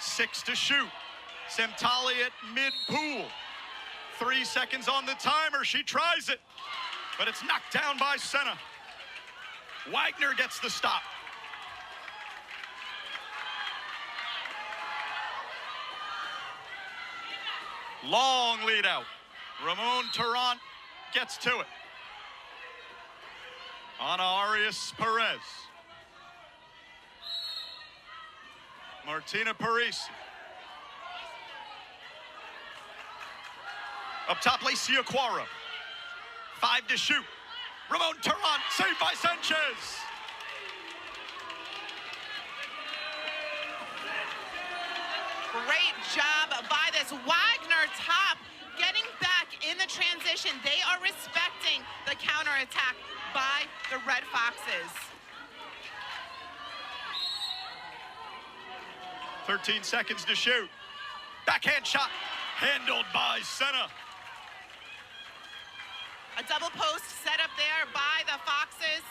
6 to shoot. Semtali at mid-pool. 3 seconds on the timer. She tries it, but it's knocked down by Senna. Wagner gets the stop. Long lead out. Ramon Tarrant gets to it. Ana Arias Perez. Martina Parisi. Up top, Lacey Aquara. 5 to shoot. Ramon Tarrant, saved by Sanchez. Great job by this Wagner top. Getting back in the transition. They are respecting the counterattack by the Red Foxes. 13 seconds to shoot. Backhand shot, handled by Senna. A double post set up there by the Foxes.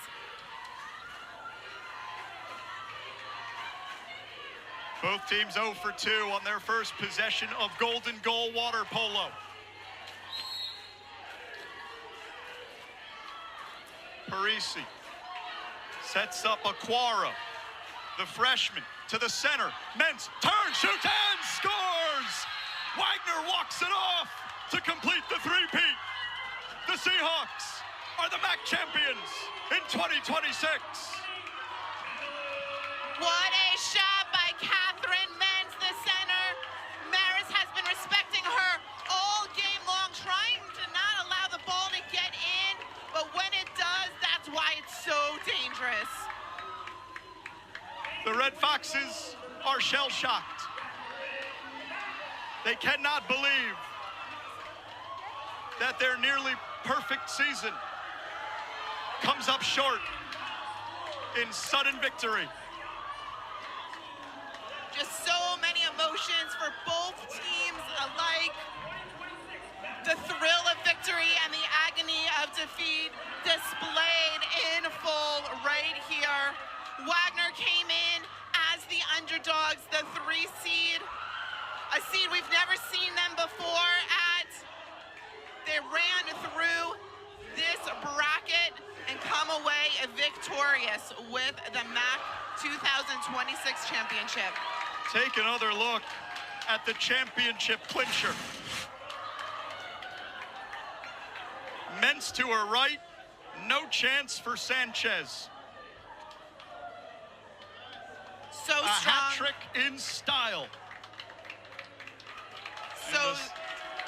Both teams 0 for 2 on their first possession of Golden Goal water polo. Parisi sets up Aquara, the freshman, to the center. Mens turns, shoots, and scores! Wagner walks it off to complete the three-peat. The Seahawks are the MAAC champions in 2026. What a shot by Catherine Mens, the center. Marist has been respecting her all game long, trying to not allow the ball to get in, but when it does, that's why it's so dangerous. The Red Foxes are shell-shocked. They cannot believe that their nearly perfect season comes up short in sudden victory. Just so many emotions for both teams alike. The thrill of victory and the agony of defeat displayed in full right here. Wagner came in as the underdogs, the 3 seed. A seed we've never seen them before at. They ran through this bracket and come away victorious with the MAAC 2026 championship. Take another look at the championship clincher. Mens to her right, no chance for Sanchez. So a strong. hat trick in style. So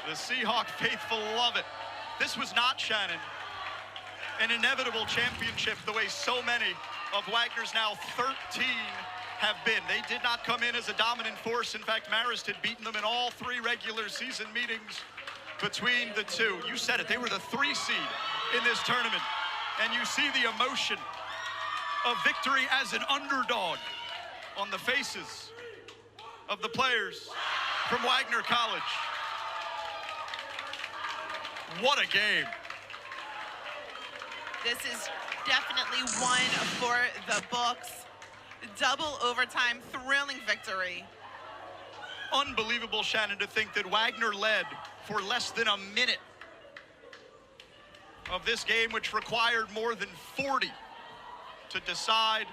the Seahawk faithful love it. This was not, Shannon, an inevitable championship the way so many of Wagner's now 13 have been. They did not come in as a dominant force. In fact, Marist had beaten them in all 3 regular season meetings between the two. You said it, they were the 3 seed in this tournament. And you see the emotion of victory as an underdog on the faces of the players from Wagner College. What a game. this is definitely one for the books. Double overtime, thrilling victory. Unbelievable, Shannon, to think that Wagner led for less than a minute of this game, which required more than 40 to decide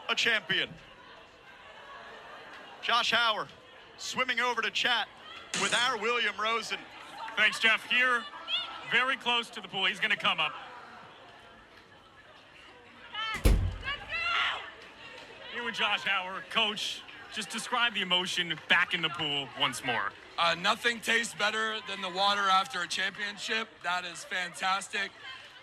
a champion. Josh Hauer swimming over to chat with our William Rosen. Thanks, Jeff. Here, very close to the pool. He's going to come up. Here with Josh Hauer. Coach, just describe the emotion back in the pool once more. Nothing tastes better than the water after a championship. That is fantastic.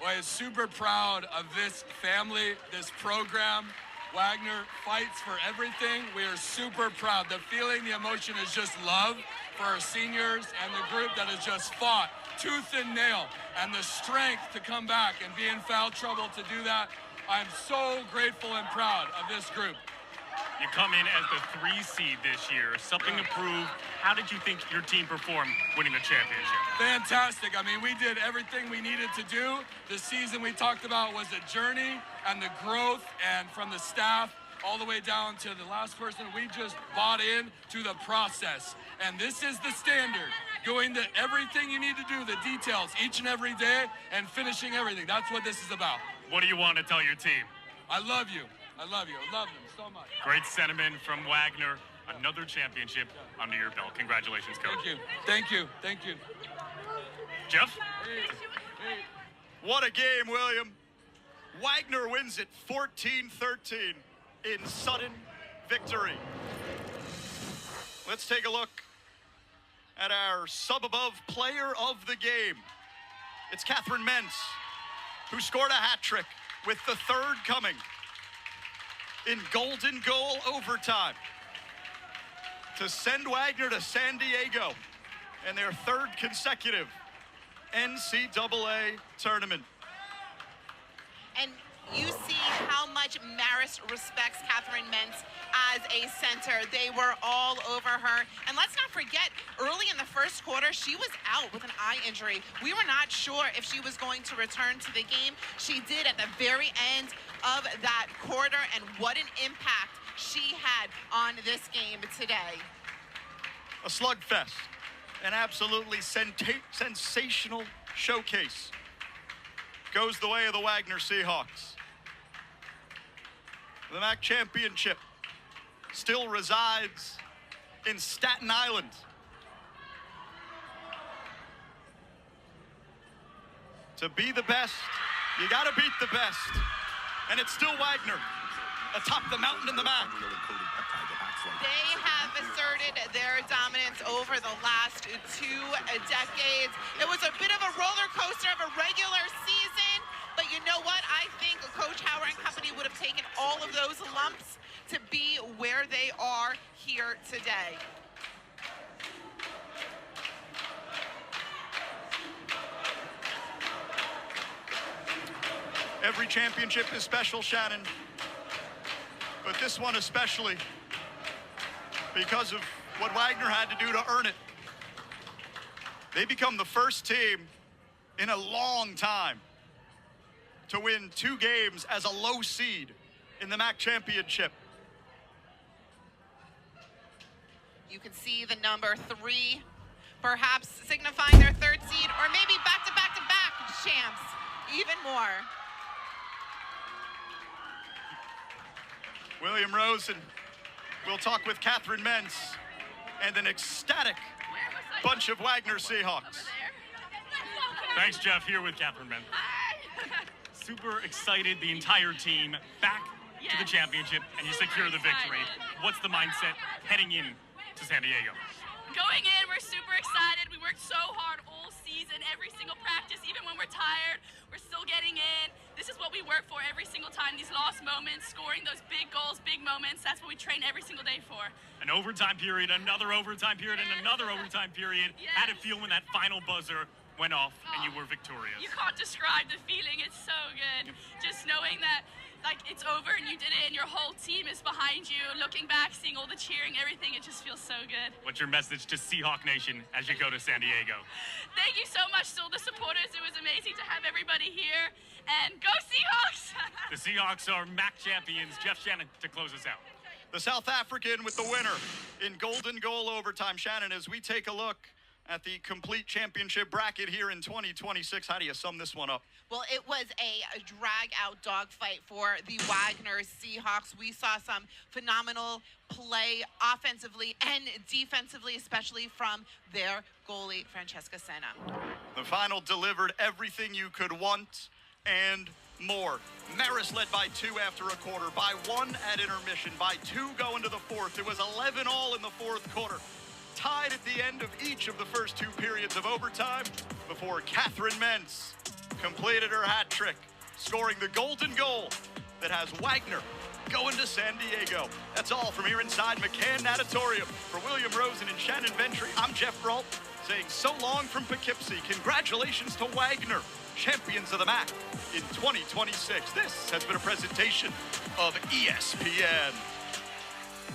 Well, I'm super proud of this family, this program. Wagner fights for everything. We are super proud. The feeling, the emotion is just love for our seniors and the group that has just fought tooth and nail, and the strength to come back and be in foul trouble to do that. I'm so grateful and proud of this group. You come in as the 3 seed this year, something to prove. How did you think your team performed winning the championship? Fantastic. I mean, we did everything we needed to do. The season we talked about was a journey and the growth, and from the staff all the way down to the last person, we just bought in to the process. And this is the standard. Going to everything you need to do, the details, each and every day, and finishing everything. That's what this is about. What do you want to tell your team? I love you. I love you. I love them so much. Great sentiment from Wagner. Another championship under your belt. Congratulations, Coach. Thank you. Thank you. Thank you. Jeff? What a game, William. Wagner wins it 14-13 in sudden victory. Let's take a look at our sub-above player of the game. It's Catherine Mentz, who scored a hat trick with the 3rd coming in golden goal overtime to send Wagner to San Diego and their 3rd consecutive NCAA tournament. And you see how much Marist respects Catherine Mentz as a center. They were all over her. And let's not forget, early in the first quarter, she was out with an eye injury. We were not sure if she was going to return to the game. She did at the very end of that quarter, and what an impact she had on this game today. A slugfest, an absolutely sensational showcase goes the way of the Wagner Seahawks. The MAAC championship still resides in Staten Island. To be the best, you gotta beat the best. And it's still Wagner atop the mountain in the MAAC. They have asserted their dominance over the last 2 decades. It was a bit of a roller coaster of a regular season, but you know what? I think Coach Howard and company would have taken all of those lumps to be where they are here today. Every championship is special, Shannon, but this one especially because of what Wagner had to do to earn it. They become the first team in a long time to win 2 games as a low seed in the MAAC championship. You can see the number 3, perhaps signifying their 3rd seed, or maybe back-to-back-to-back champs, even more. William Rosen will talk with Catherine Mentz and an ecstatic bunch of Wagner Seahawks. Thanks, Jeff. Here with Catherine Mentz. Super excited, the entire team back to the championship, and you secure the victory. What's the mindset heading in to San Diego? Going in, we're super excited. We worked so hard all season, every single practice, even when we're tired, we're still getting in. This is what we work for every single time, these lost moments, scoring those big goals, big moments. That's what we train every single day for. An overtime period, another overtime period, and another overtime period. How did it feel when that final buzzer went off and you were victorious? You can't describe the feeling. It's so good. Just knowing that like it's over and you did it and your whole team is behind you, looking back, seeing all the cheering, everything, it just feels so good. What's your message to Seahawk Nation as you go to San Diego? Thank you so much to all the supporters. It was amazing to have everybody here, and go Seahawks! The Seahawks are MAAC champions. Jeff Shannon to close us out. The South African with the winner in golden goal overtime. Shannon, as we take a look at the complete championship bracket here in 2026, how do you sum this one up? Well, it was a drag-out dogfight for the Wagner Seahawks. We saw some phenomenal play offensively and defensively, especially from their goalie, Francesca Senna. The final delivered everything you could want and more. Marist led by 2 after a quarter, by 1 at intermission, by 2 going to the 4th. It was 11 all in the 4th quarter. Tied at the end of each of the first 2 periods of overtime before Catherine Mentz completed her hat trick, scoring the golden goal that has Wagner going to San Diego. That's all from here inside McCann Natatorium. For William Rosen and Shannon Ventry, I'm Jeff Brault, saying so long from Poughkeepsie. Congratulations to Wagner, champions of the MAAC in 2026. This has been a presentation of ESPN.